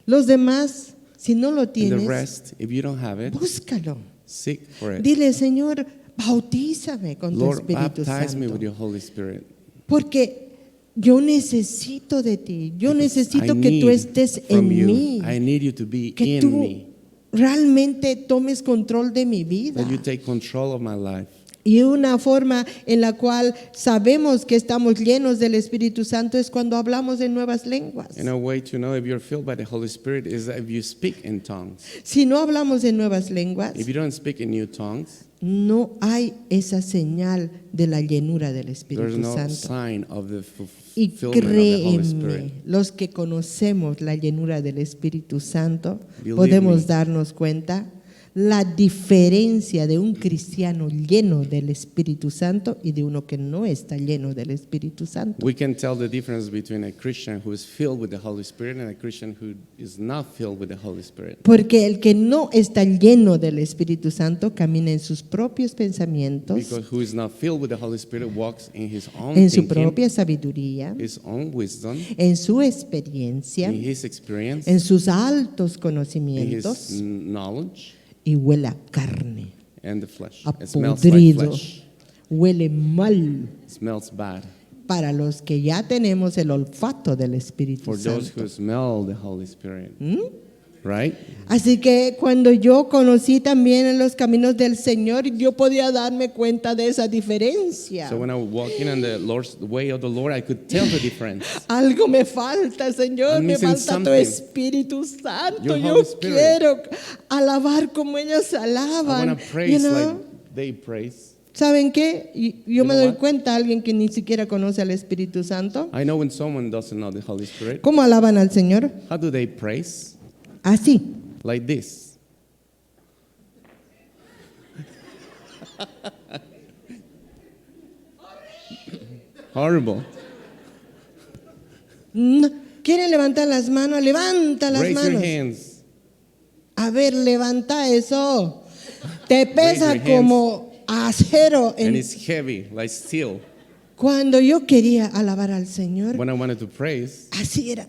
Los demás, si no lo And the tienes, rest, if you don't have it, búscalo. seek for it. Dile, Señor, bautízame con tu Lord, Espíritu baptize me with Santo. your Holy Spirit. Porque yo necesito de ti. Yo necesito I que tú need estés from en you. mí. I need you to be Que in tú me. realmente tomes control de mi vida. That you take control of my life. Y una forma en la cual sabemos que estamos llenos del Espíritu Santo es cuando hablamos en nuevas lenguas. And a way to know if you're filled by the Holy Spirit is that if you speak in tongues. Si no hablamos en nuevas lenguas, If you don't speak in new tongues, no hay esa señal de la llenura del there's Espíritu no Santo. sign of the Y fulfillment of the Holy Spirit. créeme, los que conocemos la llenura del Espíritu Santo, Believe podemos me. darnos cuenta la diferencia de un cristiano lleno del Espíritu Santo y de uno que no está lleno del Espíritu Santo. We can tell the difference between a Christian who is filled with the Holy Spirit and a Christian who is not filled with the Holy Spirit. Porque el que no está lleno del Espíritu Santo camina en sus propios pensamientos, Because who is not filled with the Holy Spirit walks in his own en su thinking, propia sabiduría, his own wisdom, en su experiencia, in his experience, en sus altos in his conocimientos knowledge, y huele a carne, and the flesh. a It smells like podrido, flesh. huele mal. It smells bad. Para los que ya tenemos el olfato del Espíritu For those Santo. who smell the Holy Spirit. right? Así que cuando yo conocí también en los caminos del Señor, yo podía darme cuenta de esa diferencia. So when I was walking on the way of the Lord, I could tell the difference. Algo me falta, Señor, I'm me missing falta tu something. Espíritu Santo. Your Yo Holy Spirit. quiero alabar como ellos I alaban. want to praise You know? like they praise. ¿Saben qué? Yo me know doy what? cuenta, alguien que ni siquiera conoce al Espíritu Santo, I know when someone doesn't know the Holy Spirit, ¿cómo alaban al Señor? how do they praise? Así. Like this. Horrible. No. ¿Quieren levantar las manos? Levanta las Raise your manos. hands. A ver, levanta eso. Te pesa your hands. como acero. And it's heavy, like steel. Cuando yo quería alabar al Señor, When I wanted to praise, así era,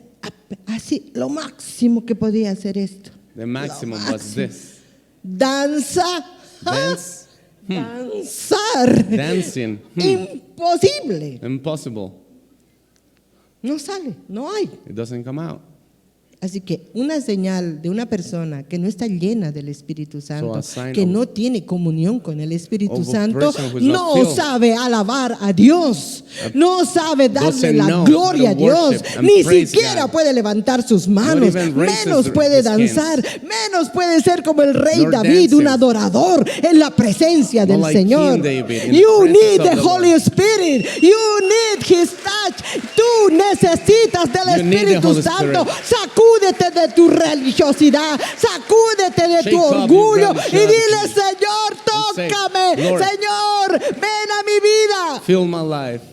así, lo máximo que podía hacer esto. the maximum was this. Danza. Dance, Danzar. dancing. Imposible. Impossible. No sale, no hay. It doesn't come out. Así que una señal de una persona que no está llena del Espíritu Santo, a sign que of- no tiene comunión con el Espíritu of a Santo, person who is not no filled. sabe alabar a Dios, no sabe darle doesn't la know gloria a how to Dios, worship and ni praise siquiera God. puede levantar sus manos, even raises menos puede his hands. danzar, menos puede ser como el rey Nor David, dancing. un adorador en la presencia del like Señor. King David in the You presence need of the the Holy Lord. Spirit, you need His touch, tú necesitas del You need the Espíritu Holy Santo. Spirit. Sacúdete de tu religiosidad, sacúdete de Shake tu off your orgullo y religiosity. dile, Señor, say, tócame, Lord, Señor, ven a mi vida. Fill my life.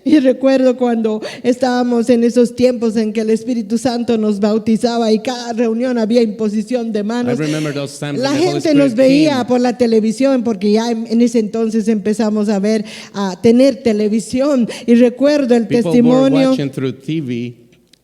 Y recuerdo cuando estábamos en esos tiempos en que el Espíritu Santo nos bautizaba y cada reunión había imposición de I manos. remember those times La when the Holy gente nos Spirit veía came. por la televisión porque ya en ese entonces empezamos a tener televisión y recuerdo el People were testimonio. watching through TV.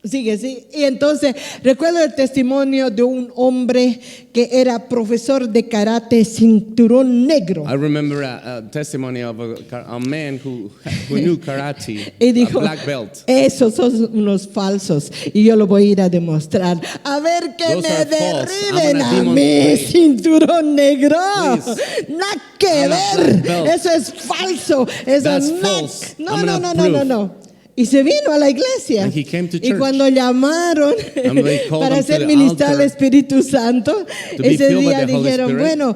Sigue, sí. Y entonces recuerdo el testimonio de un hombre que era profesor de karate, cinturón negro. I remember a testimony of a man who knew karate, Y a dijo, black belt. esos son unos falsos y yo lo voy a ir a demostrar. A ver que Those me are false. I'm derriben gonna a mí, demonstrate. cinturón negro. Please. Nada que I'm a ver. black belt. Eso es falso. Eso That's nada- false. No, I'm no, gonna no, no, no, prove. no. Y se vino a la iglesia. And he came to Y church. cuando llamaron And they called para him to hacer the ministrar al altar Espíritu Santo, to be ese filled by día the Holy dijeron, Spirit. bueno,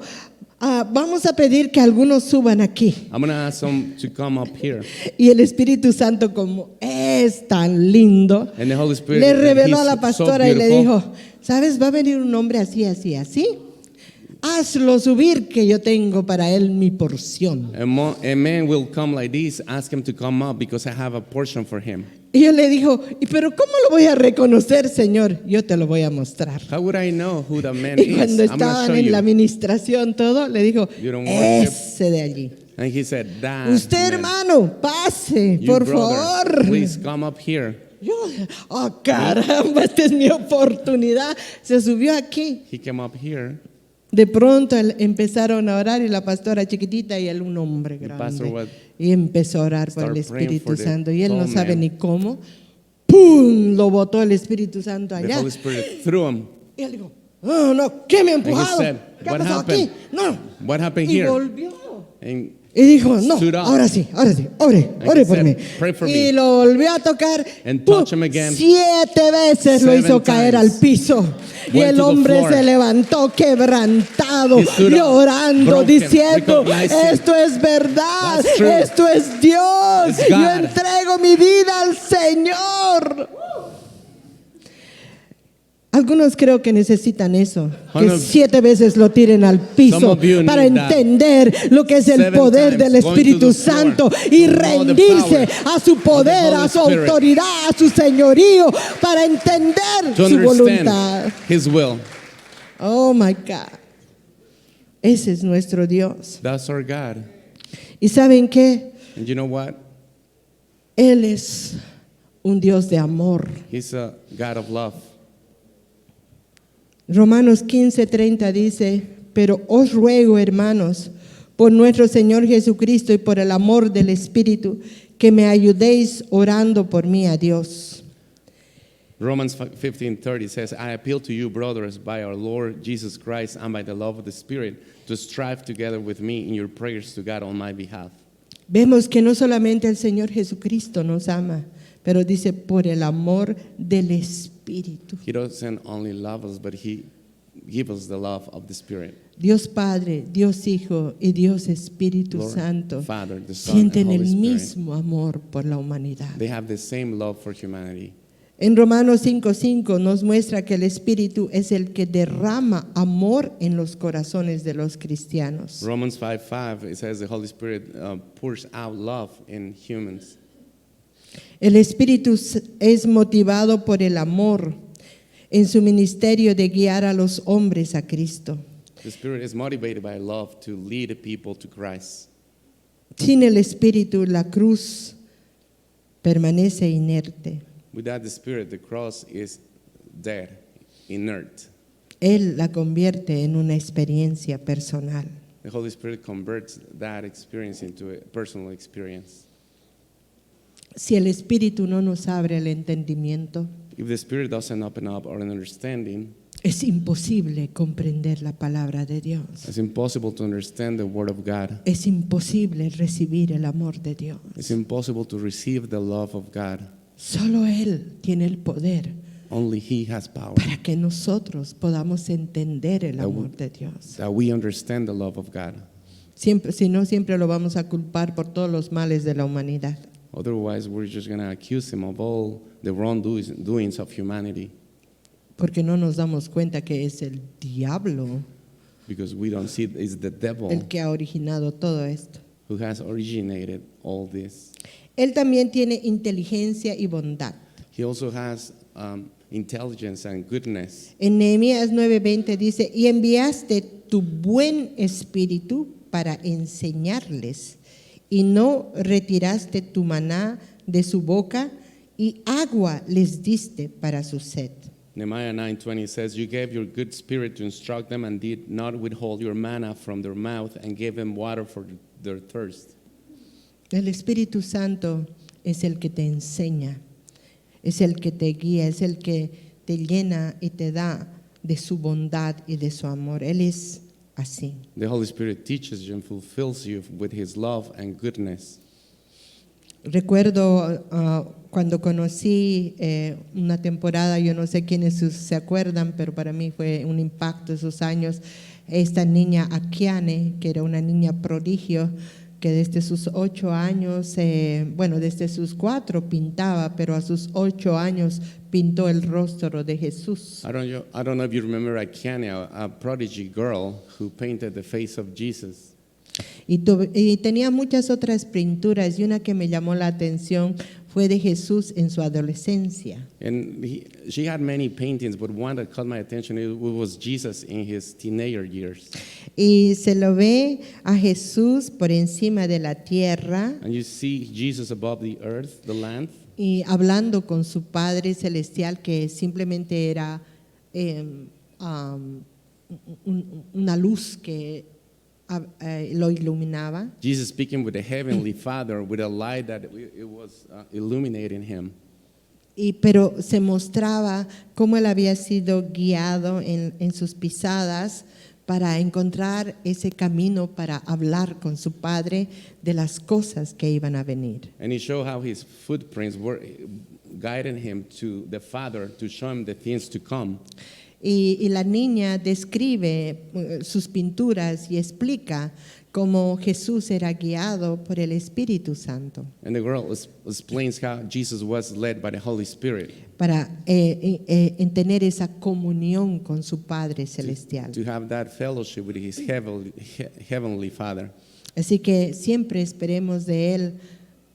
vamos a pedir que algunos suban aquí. I'm going to ask them to come up here. Y el Espíritu Santo, como es tan lindo, And the Holy Spirit, le reveló a la he's pastora so y le beautiful. dijo, ¿sabes? Va a venir un hombre así, así, así. Hazlo subir que yo tengo para él mi porción. A man will come like this, ask him to come up because I have a portion for him. Y yo le dijo, ¿y pero cómo lo voy a reconocer, Señor? Yo te lo voy a mostrar. How would I know who the man Y cuando is? I'm going to estaban show en la you. administración todo, le dijo, You don't worship. ese de allí. And he said, that Usted, man, hermano, pase, you por brother, favor. please come up here. Yo, oh caramba, esta es mi oportunidad. Se subió aquí. He came up here. De pronto empezaron a orar y la pastora chiquitita y él un hombre pastor grande. would Y empezó a orar por el start praying Espíritu for the Santo. Y él no tall sabe man. ni cómo. ¡Pum! Lo botó el Espíritu Santo The allá. Holy Spirit threw him. Y él dijo, oh, no, ¿qué me ha And he empujado? said, ¿Qué ha what pasado happened? aquí? No. What happened Y here? volvió. And Y dijo, no, stood up. ahora sí, ore And ore he por said, mí. "Pray for Y me." lo volvió a tocar. And ¡Pum! touch him again. 7 veces lo 7 hizo caer times. al piso. Y Went el to the hombre floor. se levantó quebrantado, He stood up, llorando, broken, diciendo, recognizing, esto es verdad, "That's true. esto es Dios. It's Yo God." entrego mi vida al Señor. Algunos creo que necesitan eso, que Some of- 7 veces lo tiren al Some piso of you para need that. entender lo que es el 7 poder times del going Espíritu to the floor Santo y to know the rendirse power a su poder, of the a su Holy Spirit. autoridad, a su señorío, para entender to su understand voluntad. his will. Oh my God. Ese es nuestro Dios. That's our God. ¿Y saben qué? And you know what? Él es un Dios de amor. He's a God of love. Romanos 15:30 dice, pero os ruego, hermanos, por nuestro Señor Jesucristo y por el amor del Espíritu, que me ayudéis orando por mí a Dios. Romans 15:30 says, I appeal to you, brothers, by our Lord Jesus Christ and by the love of the Spirit, to strive together with me in your prayers to God on my behalf. Vemos que no solamente el Señor Jesucristo nos ama, pero dice por el amor del Espíritu. He doesn't only love us, but he gives us the love of the Spirit. Dios Padre, Dios Hijo y Dios Espíritu Lord, Santo Father, the Son, and sienten Holy el Spirit. mismo amor por la humanidad. They have the same love for humanity. En Romanos 5:5 nos muestra que el Espíritu es el que derrama amor en los corazones de los cristianos. Romans 5:5, it says the Holy Spirit pours out love in humans. El Espíritu es motivado por el amor en su ministerio de guiar a los hombres a Cristo. The Spirit is motivated by love to lead people to Christ. Sin el Espíritu, la cruz permanece inerte. Without the Spirit, the cross is dead, inert. Él la convierte en una experiencia personal. The Holy Spirit converts that experience into a personal experience. Si el Espíritu no nos abre el entendimiento, If the Spirit doesn't open up our understanding, es imposible comprender la palabra de Dios. it's impossible to understand the Word of God. Es imposible recibir el amor de Dios. It's impossible to receive the love of God. Solo Él tiene el poder Only He has power. para que nosotros podamos entender el amor de Dios. That we understand the love of God. Siempre, si no, siempre lo vamos a culpar por todos los males de la humanidad. Otherwise, we're just going to accuse Him of all the wrongdoings of humanity Porque no nos damos cuenta que es el diablo because we don't see it's the devil el que ha originado todo esto. who has originated all this. Él también tiene inteligencia y bondad. He also has intelligence and goodness. En Nehemías 9:20 dice, y enviaste tu buen espíritu para enseñarles, y no retiraste tu maná de su boca, y agua les diste para su sed. Nehemiah 9:20 says, You gave your good spirit to instruct them and did not withhold your manna from their mouth and gave them water for their thirst. El Espíritu Santo es el que te enseña, es el que te guía, es el que te llena y te da de su bondad y de su amor. Él es así. The Holy Spirit teaches you and fulfills you with His love and goodness. Recuerdo cuando conocí una temporada, yo no sé quiénes se acuerdan, pero para mí fue un impacto esos años, esta niña Akiane, que era una niña prodigio, que desde sus 8 años, desde sus 4 pintaba, pero a sus 8 años pintó el rostro de Jesús. I don't know if you remember Akiane, a prodigy girl who painted the face of Jesus. Y tenía muchas otras pinturas, y una que me llamó la atención fue de Jesús en su adolescencia. And she had many paintings, but one that caught my attention it was Jesus in his teenager years. Y se lo ve a Jesús por encima de la tierra And you see Jesus above the earth, the land, y hablando con su Padre Celestial, que simplemente era una luz que lo iluminaba. Jesus speaking with the heavenly Father with a light that it was illuminating him. Pero se mostraba cómo él había sido guiado en sus pisadas para encontrar ese camino para hablar con su Padre de las cosas que iban a venir. And he showed how his footprints were guiding him to the Father to show him the things to come. Y la niña describe sus pinturas y explica cómo Jesús era guiado por el Espíritu Santo And the girl explains how Jesus was led by the Holy Spirit para en tener esa comunión con su Padre Celestial. to have that fellowship with his heavenly Father. Así que siempre esperemos de Él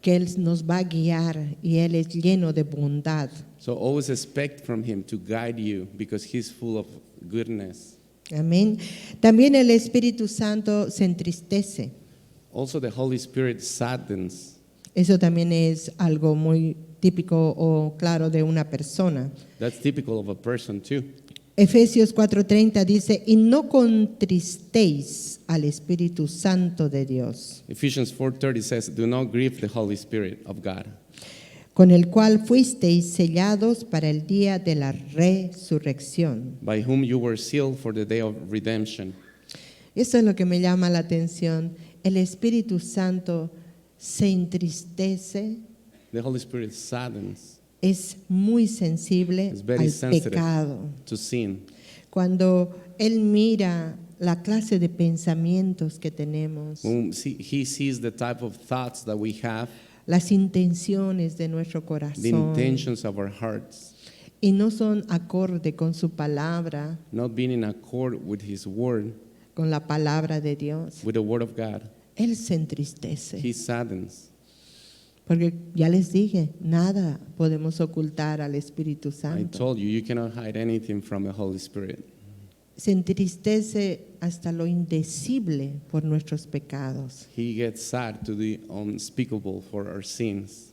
que Él nos va a guiar y Él es lleno de bondad. So always expect from him to guide you because he's full of goodness. Amén. También el Espíritu Santo se entristece. Also the Holy Spirit saddens. Eso también es algo muy típico o claro de una persona. That's typical of a person too. Efesios 4:30 dice, y no contristéis al Espíritu Santo de Dios. Ephesians 4:30 says, do not grieve the Holy Spirit of God. con el cual fuisteis sellados para el día de la resurrección. by whom you were sealed for the day of redemption. Eso es lo que me llama la atención. El Espíritu Santo se entristece, The Holy Spirit saddens, es muy sensible is very al sensitive pecado. to sin. Cuando Él mira la clase de pensamientos que tenemos, When he sees the type of thoughts that we have, las intenciones de nuestro the corazón, intentions of our hearts, y no son acorde con su palabra, not being in accord with His word, con la palabra de Dios, with the word of God, Él se entristece. He saddens. Porque ya les dije, nada podemos ocultar al Espíritu I Santo. told you, you cannot hide anything from the Holy Spirit. Se entristece hasta lo indecible por nuestros pecados. He gets sad to the unspeakable for our sins.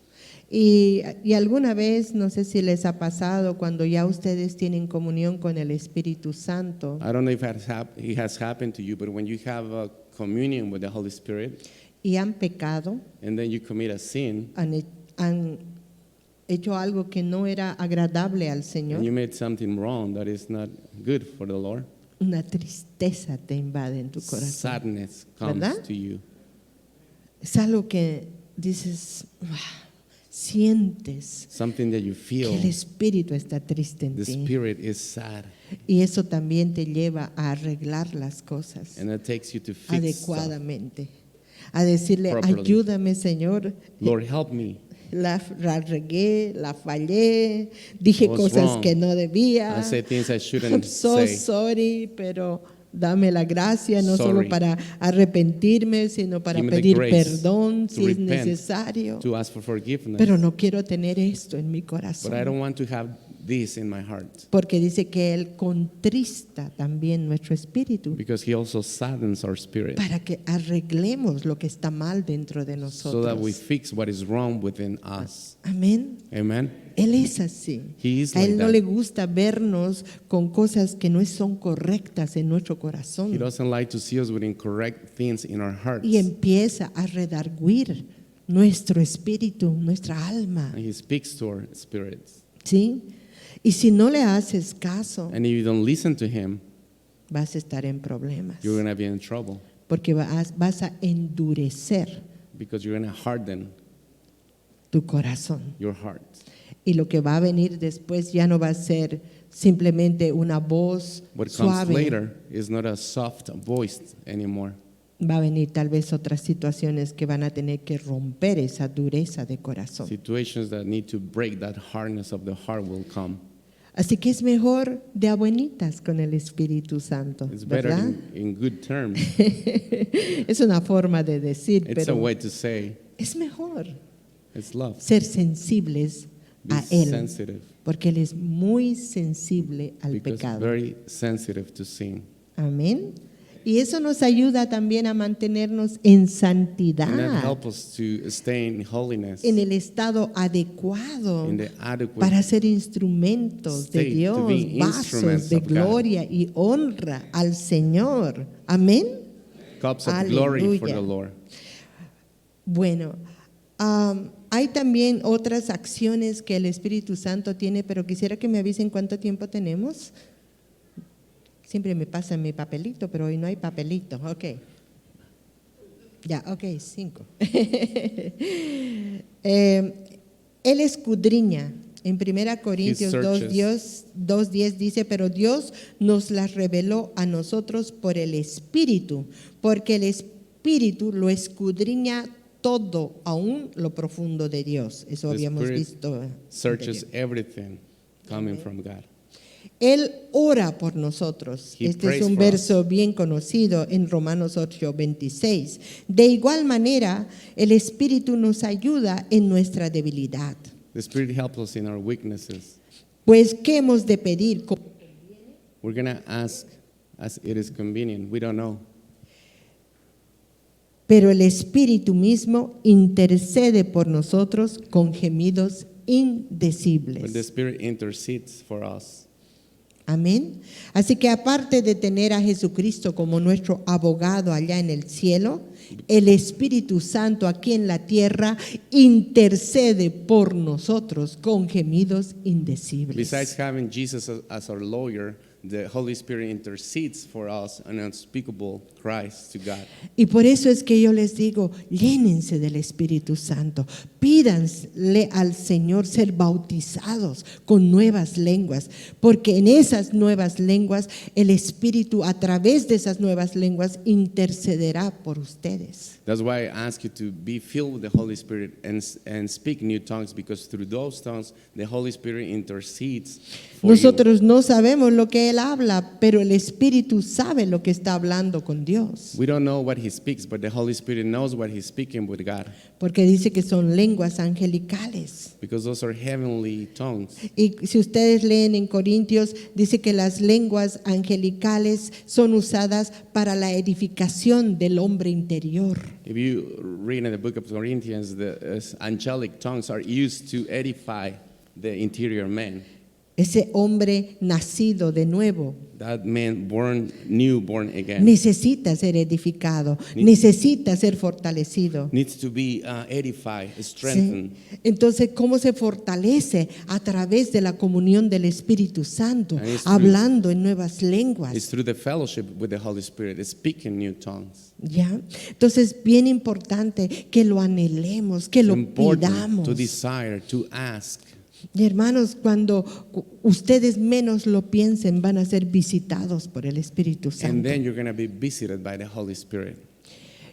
Y alguna vez, no sé si les ha pasado, cuando ya ustedes tienen comunión con el Espíritu Santo, I don't know if it has happened to you, but when you have a communion with the Holy Spirit y han pecado, and then you commit a sin han hecho algo que no era agradable al Señor, and you made something wrong that is not good for the Lord, una tristeza te invade en tu corazón. sadness comes ¿Verdad? to you. Es algo que dices, sientes Something that you que feel, el Espíritu está triste en the ti. Spirit is sad, Y eso también te lleva a arreglar las cosas and it takes you to fix stuff. adecuadamente. A decirle, properly. ayúdame, Señor, Lord, help me. la regué, la fallé, dije I was cosas wrong. que no debía. I say things I I'm shouldn't so say. sorry, pero dame la gracia, no solo Sorry. para arrepentirme, sino para Give me the pedir grace perdón to si es repent, necesario. To ask for forgiveness. Pero no quiero tener esto en mi But I corazón. don't want to have this in my heart, Porque dice que Él contrista también nuestro espíritu because He also saddens our spirit, para que arreglemos lo que está mal dentro de so that we nosotros. fix what is wrong within us. Amén. Amen. Él es así. He is A like Él no that. le gusta vernos con cosas que no son correctas en nuestro He corazón. doesn't like to see us with incorrect things in our hearts. Y empieza a redarguir nuestro espíritu, nuestra alma. And He speaks to our spirits. ¿Sí? Y si no le haces caso, And if you don't listen to Him, vas a estar en problemas. you're going to be in trouble, Porque vas a endurecer because you're going to harden tu corazón. your heart. Y lo que va a venir después ya no va a ser simplemente una voz What comes suave. later is not a soft voice anymore. Va a venir tal vez otras situaciones que van a tener que romper esa dureza de corazón. Situations that need to break that hardness of the heart will come. Así que es mejor de abuelitas con el Espíritu Santo, It's better ¿verdad? in good terms. Es una forma de decir, It's a pero way to say es mejor it's love. ser sensibles Be a Él, sensitive, porque Él es muy sensible al because pecado. very sensitive to sin. Amén. Y eso nos ayuda también a mantenernos en And that santidad, helps us to stay in holiness, en el estado adecuado in the adequate para ser instrumentos de state to Dios, be vasos instruments de of God. gloria y honra al Señor. Amén. cups of glory for Aleluya. the Lord. Bueno, hay también otras acciones que el Espíritu Santo tiene, pero quisiera que me avisen cuánto tiempo tenemos. Siempre me pasa mi papelito, pero hoy no hay papelito. Ok. Ya, ok, 5. Él escudriña. En 1 Corintios searches. 2:10 dice, pero Dios nos las reveló a nosotros por el Espíritu, porque el Espíritu lo escudriña todo, aún lo profundo de Dios. Eso The habíamos Spirit visto. Searches everything coming from God. Él ora por nosotros. He Este es prays un for verso bien conocido en Romanos 8:26. De igual manera, el Espíritu nos ayuda en nuestra debilidad. The Spirit helps us in our weaknesses. Pues, ¿qué hemos de pedir? We're going to ask as it is convenient. We don't know. Pero el Espíritu mismo intercede por nosotros con gemidos But the indecibles. Spirit intercedes for us. Amén. Así que aparte de tener a Jesucristo como nuestro abogado allá en el cielo, el Espíritu Santo aquí en la tierra intercede por nosotros con gemidos indecibles. Besides having Jesus as our lawyer, the Holy Spirit intercedes for us an unspeakable cries to God. Y por eso es que yo les digo, llénense del Espíritu Santo, pídanle al Señor ser bautizados con nuevas lenguas, porque en esas nuevas lenguas el Espíritu a través de esas nuevas lenguas intercederá por ustedes. That's why I ask you to be filled with the Holy Spirit and speak new tongues, because through those tongues the Holy Spirit intercedes for Nosotros no sabemos lo que Él habla, pero el Espíritu sabe lo que está hablando con Dios, you. We don't know what he speaks, but the Holy Spirit knows what he's speaking with God, porque dice que son lenguas angelicales. because those are heavenly tongues. Y si ustedes leen en Corintios, dice que las lenguas angelicales son usadas para la edificación del hombre interior. If you read in the book of Corinthians, the angelic tongues are used to edify the interior man. Ese hombre nacido de nuevo That man born again necesita ser edificado, necesita ser fortalecido. needs to be edified, ¿Sí? strengthened. Entonces, ¿cómo se fortalece? A través de la comunión del Espíritu Santo, And it's through- hablando en nuevas It's lenguas. through the fellowship with the Holy Spirit, it's speaking new tongues. ¿Ya? Entonces, bien importante que lo anhelemos, que It's lo important pidamos. to desire, to ask. Y hermanos, cuando ustedes menos lo piensen, van a ser visitados por el Espíritu And Santo. then you're going to be visited by the Holy Spirit.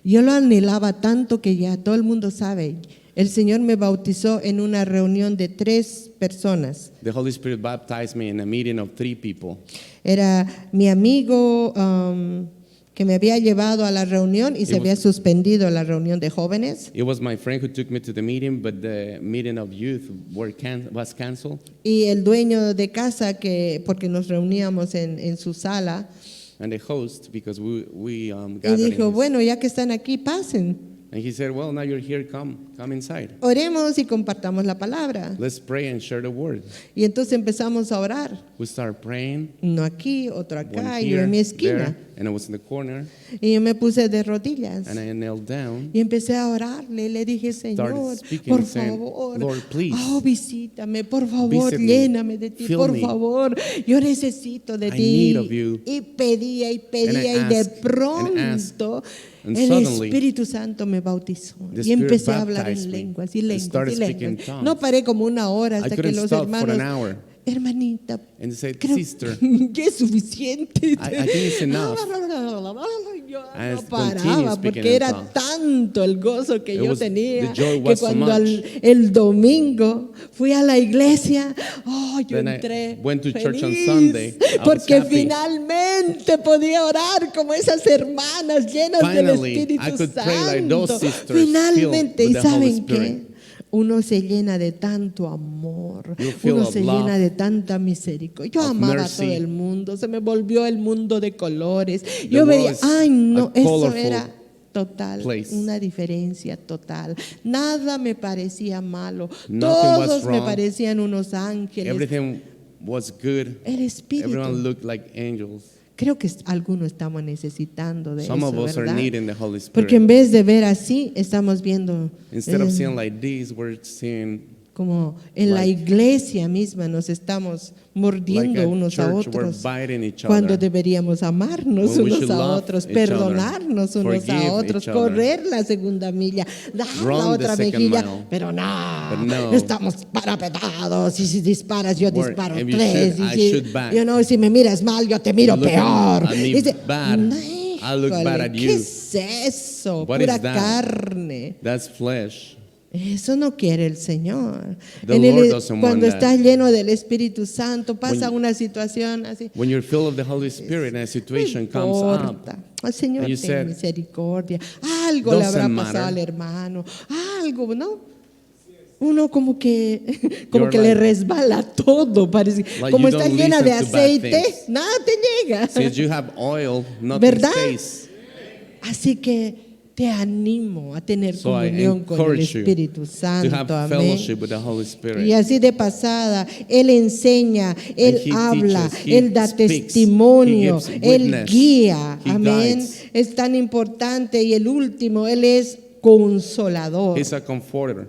Yo lo anhelaba tanto que ya todo el mundo sabe. El Señor me bautizó en una reunión de 3 personas. The Holy Spirit baptized me in a meeting of 3 people. Era mi amigo que me había llevado a la reunión y se había suspendido la reunión de jóvenes. It was my friend who took me to the meeting, but the meeting of youth was canceled. Y el dueño de casa, porque nos reuníamos en su sala, And the host, because we y gathered in dijo, his- bueno, ya que están aquí, pasen. and he said, well, now you're here, come inside. Oremos y compartamos la palabra. Let's pray and share the word. Y entonces empezamos a orar. We start praying, Uno aquí, otro one acá, y yo here, en mi esquina. there, and I was in the corner, Y yo me puse de rodillas. and I knelt down. Y empecé a orarle, le dije, Señor, speaking, por saying, favor, Lord, please, visítame, por favor, visit me, lléname de ti, fill por me. favor, yo necesito de I ti. need of you. Y pedía y And I pedía, y de asked, and asked, pronto and el suddenly, Espíritu Santo me bautizó. the Y Spirit empecé a hablar baptized en me lenguas y and lenguas started y speaking lenguas. in tongues. No paré como una hora I hasta que couldn't los stop for hermanos, an hour. hermanita, And he said, creo sister, que es suficiente. I think it's enough. Yo And no continue paraba speaking porque in era tongues. tanto el gozo que It yo was- tenía the joy que was so cuando much. el domingo fui a la iglesia, yo Then I entré went to church on feliz, Sunday. I was porque happy. finalmente podía orar como esas hermanas llenas del Finally, Espíritu I could pray like those Santo. sisters Finalmente, filled ¿y with the Holy saben qué? Spirit. Uno se llena de tanto amor, You feel uno of se love, llena de tanta misericordia. Yo of amaba mercy. a todo el mundo, se me volvió el mundo de colores. The Yo world veía, is ay no, a eso colorful era total, place. una diferencia total. Nada me parecía malo, Nothing was todos me wrong. parecían unos ángeles. Everything was good. El Espíritu. Everyone looked like angels. Creo que algunos estamos necesitando de Some eso, of us are ¿verdad? needing the Holy Porque en Spirit. vez de ver así, estamos viendo Instead of seeing like this, we're seeing como en la like- iglesia misma nos estamos mordiendo like at unos a church, we're otros, biting each cuando other. deberíamos amarnos When we unos should a love otros, each perdonarnos other, unos a forgive otros, each other, correr la segunda milla, dar run la the otra second mejilla, mile. pero But no. estamos parapetados, y si disparas yo Where disparo if you 3, shoot, I y shoot back. si me miras mal yo te miro You look peor. at me Dice, bad, I look "Híjole, bad at ¿qué you." es eso? What Pura is that? carne. That's flesh. Eso no quiere el Señor. The Lord doesn't Cuando want estás that. lleno del Espíritu Santo, pasa When- una situación así. When you're filled of the Holy Spirit and a No situation comes up, importa. El Señor and you tiene said, misericordia. Algo le habrá "Doesn't pasado al matter." hermano. Algo, ¿no? Uno como que You're le like- resbala todo, parece. Like Como you está don't llena de listen to bad aceite, things. nada te llega. since you have oil, nothing ¿Verdad? stays. Así que te animo a tener So I comunión con el encourage you Espíritu to Santo. have Amén. fellowship with the Holy Spirit. Y así de pasada, Él enseña, Él he habla, teaches, he Él da speaks, testimonio, he gives Él witness, guía. he Amén. guides. Es tan importante. Y el último, Él es consolador. He's a comforter.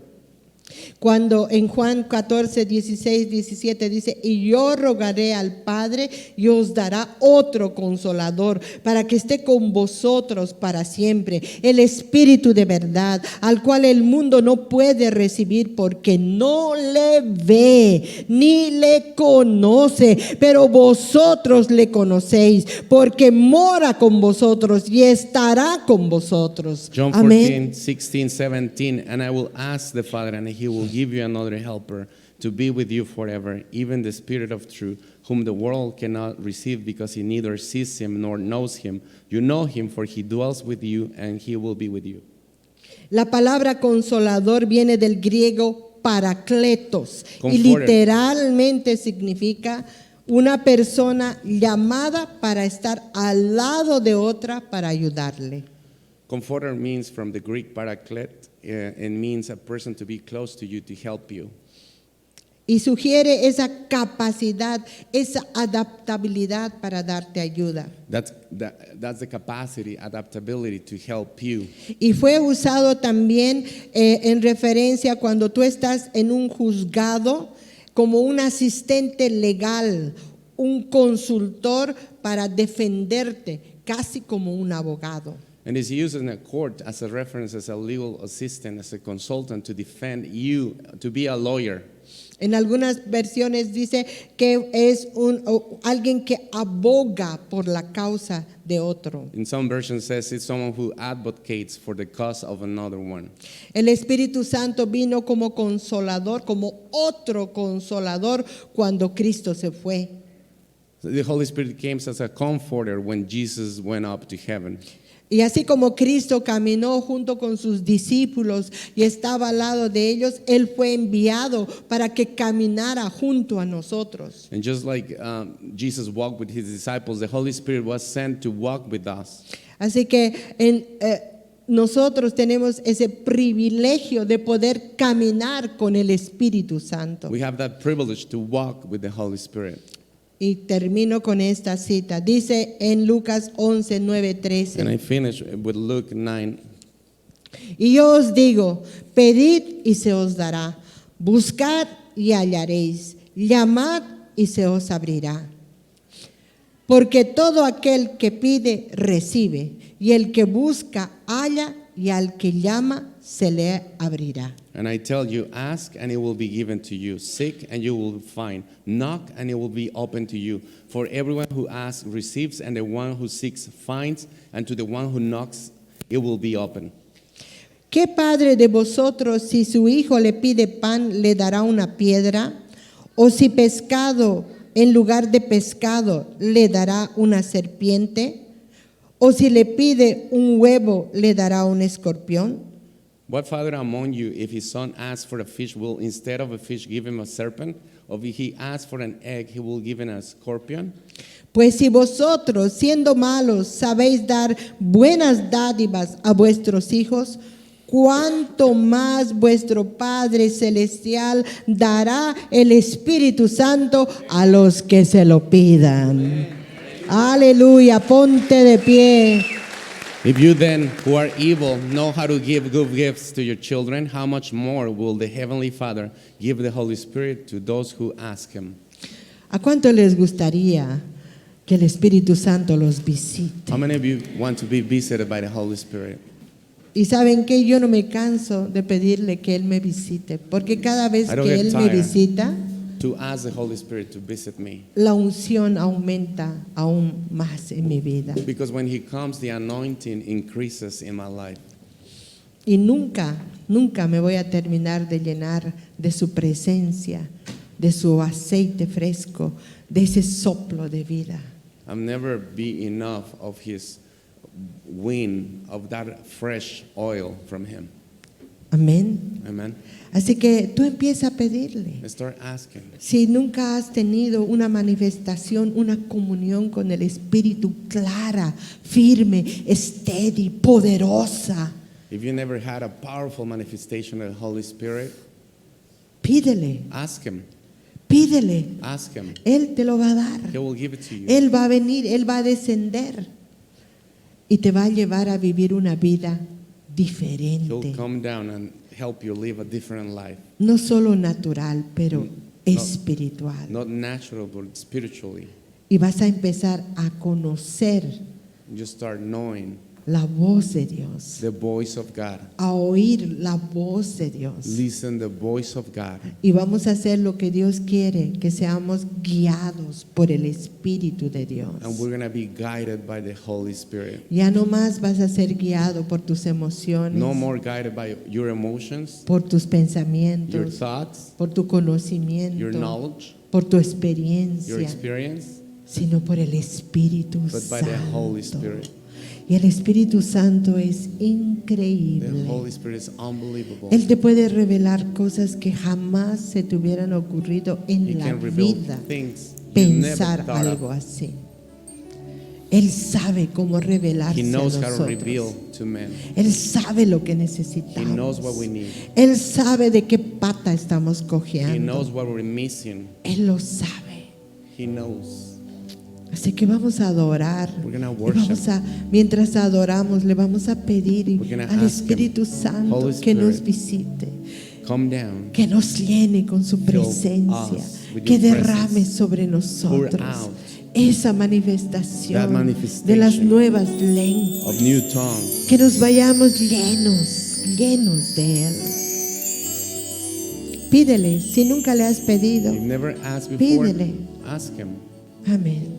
Cuando en Juan 14, 16, 17 dice, y yo rogaré al Padre y os dará otro consolador para que esté con vosotros para siempre, el Espíritu de verdad, al cual el mundo no puede recibir porque no le ve ni le conoce, pero vosotros le conocéis porque mora con vosotros y estará con vosotros. John Amén. 14, 16, 17, and I will ask the Father, and he will give you another helper to be with you forever, even the Spirit of truth, whom the world cannot receive because he neither sees him nor knows him. You know him, for he dwells with you, and he will be with you. La palabra consolador viene del griego parakletos y Comforter. literalmente significa una persona llamada para estar al lado de otra para ayudarle. Comforter means from the Greek paraklet, and means a person to be close to you to help you. Y sugiere esa capacidad, esa adaptabilidad para darte ayuda. That's the capacity, adaptability to help you. Y fue usado también en referencia cuando tú estás en un juzgado como un asistente legal, un consultor para defenderte, casi como un abogado. And is used in a court as a reference, as a legal assistant, as a consultant to defend you, to be a lawyer. En algunas versiones dice que es alguien que aboga por la causa de otro. In some versions says it's someone who advocates for the cause of another one. El Espíritu Santo vino como consolador, como otro consolador cuando Cristo se fue. So the Holy Spirit came as a comforter when Jesus went up to heaven. Y así como Cristo caminó junto con sus discípulos y estaba al lado de ellos, Él fue enviado para que caminara junto a nosotros. And just like Jesus walked with his disciples, the Holy Spirit was sent to walk with us. Así que nosotros tenemos ese privilegio de poder caminar con el Espíritu Santo. We have that privilege to walk with the Holy Spirit. Y termino con esta cita. Dice en Lucas 11, 9, And 13. I finish with Luke 9. Y yo os digo, pedid y se os dará, buscad y hallaréis, llamad y se os abrirá. Porque todo aquel que pide, recibe, y el que busca, halla, y al que llama, se le abrirá. And I tell you, ask and it will be given to you. Seek and you will find. Knock and it will be open to you. For everyone who asks receives, and the one who seeks finds, and to the one who knocks it will be open. ¿Qué padre de vosotros, si su hijo le pide pan, le dará una piedra? ¿O si pescado, en lugar de pescado, le dará una serpiente? ¿O si le pide un huevo, le dará un escorpión? What father among you, if his son asks for a fish, will instead of a fish give him a serpent? Or if he asks for an egg, he will give him a scorpion? Pues si vosotros, siendo malos, sabéis dar buenas dádivas a vuestros hijos, cuánto más vuestro Padre Celestial dará el Espíritu Santo a los que se lo pidan. Aleluya, ponte de pie. If you then, who are evil, know how to give good gifts to your children, how much more will the Heavenly Father give the Holy Spirit to those who ask Him? ¿A cuánto les gustaría que el Espíritu Santo los visite? How many of you want to be visited by the Holy Spirit? Y saben que yo no me canso de pedirle que Él me visite, porque cada vez I don't que get Él me tired. visita, To ask the Holy Spirit to visit me. la unción aumenta aún más en mi vida. Because when He comes, the anointing increases in my life. Y nunca me voy a terminar de llenar de su presencia, de su aceite fresco, de ese soplo de vida. I'll never be enough of His wind, of that fresh oil from Him. Amén. Amen. Así que tú empieza a pedirle. Start asking. Si nunca has tenido una manifestación, una comunión con el Espíritu clara, firme, steady, poderosa, If you never had a powerful manifestation of the Holy Spirit, pídele, ask Him. pídele. Ask Him. Él te lo va a dar. He will give it to you. Él va a venir, Él va a descender y te va a llevar a vivir una vida He'll diferente. come down and help you live a different life. No solo natural, pero espiritual. Not natural, but spiritually. Y vas a empezar a conocer You start knowing la voz de Dios, the voice of God. a oír la voz de Dios. Listen the voice of God. Y vamos a hacer lo que Dios quiere, que seamos guiados por el Espíritu de Dios. And we're going to be guided by the Holy Spirit. Ya no más vas a ser guiado por tus emociones, No more guided by your emotions, por tus your pensamientos, thoughts, por tu your conocimiento, knowledge, por tu your experiencia, experience, sino por el Espíritu but by the Holy Santo. Spirit. Y el Espíritu Santo es The increíble. Holy Spirit is unbelievable. Él te puede revelar cosas que jamás se te hubieran ocurrido He en la can reveal vida. things you never Pensar thought algo of. así. Él sabe cómo revelarse He a knows how to nosotros. reveal to men. Él sabe lo que He knows what necesitamos. we need. Él sabe de qué pata estamos He cojeando. knows what we're missing. Él lo sabe. He knows. Así que vamos a adorar. We're gonna Y vamos worship. mientras adoramos, le vamos a pedir We're gonna al ask him, Espíritu Santo Holy que nos Spirit, visite, Come down. que nos llene con su Fill presencia, us with que your derrame presence. sobre Pour nosotros out esa manifestación that manifestation de las nuevas lenguas, of new tongues. que nos vayamos llenos de Él. Pídele, si nunca le has pedido. You've never asked before, Pídele. ask Him. Amén.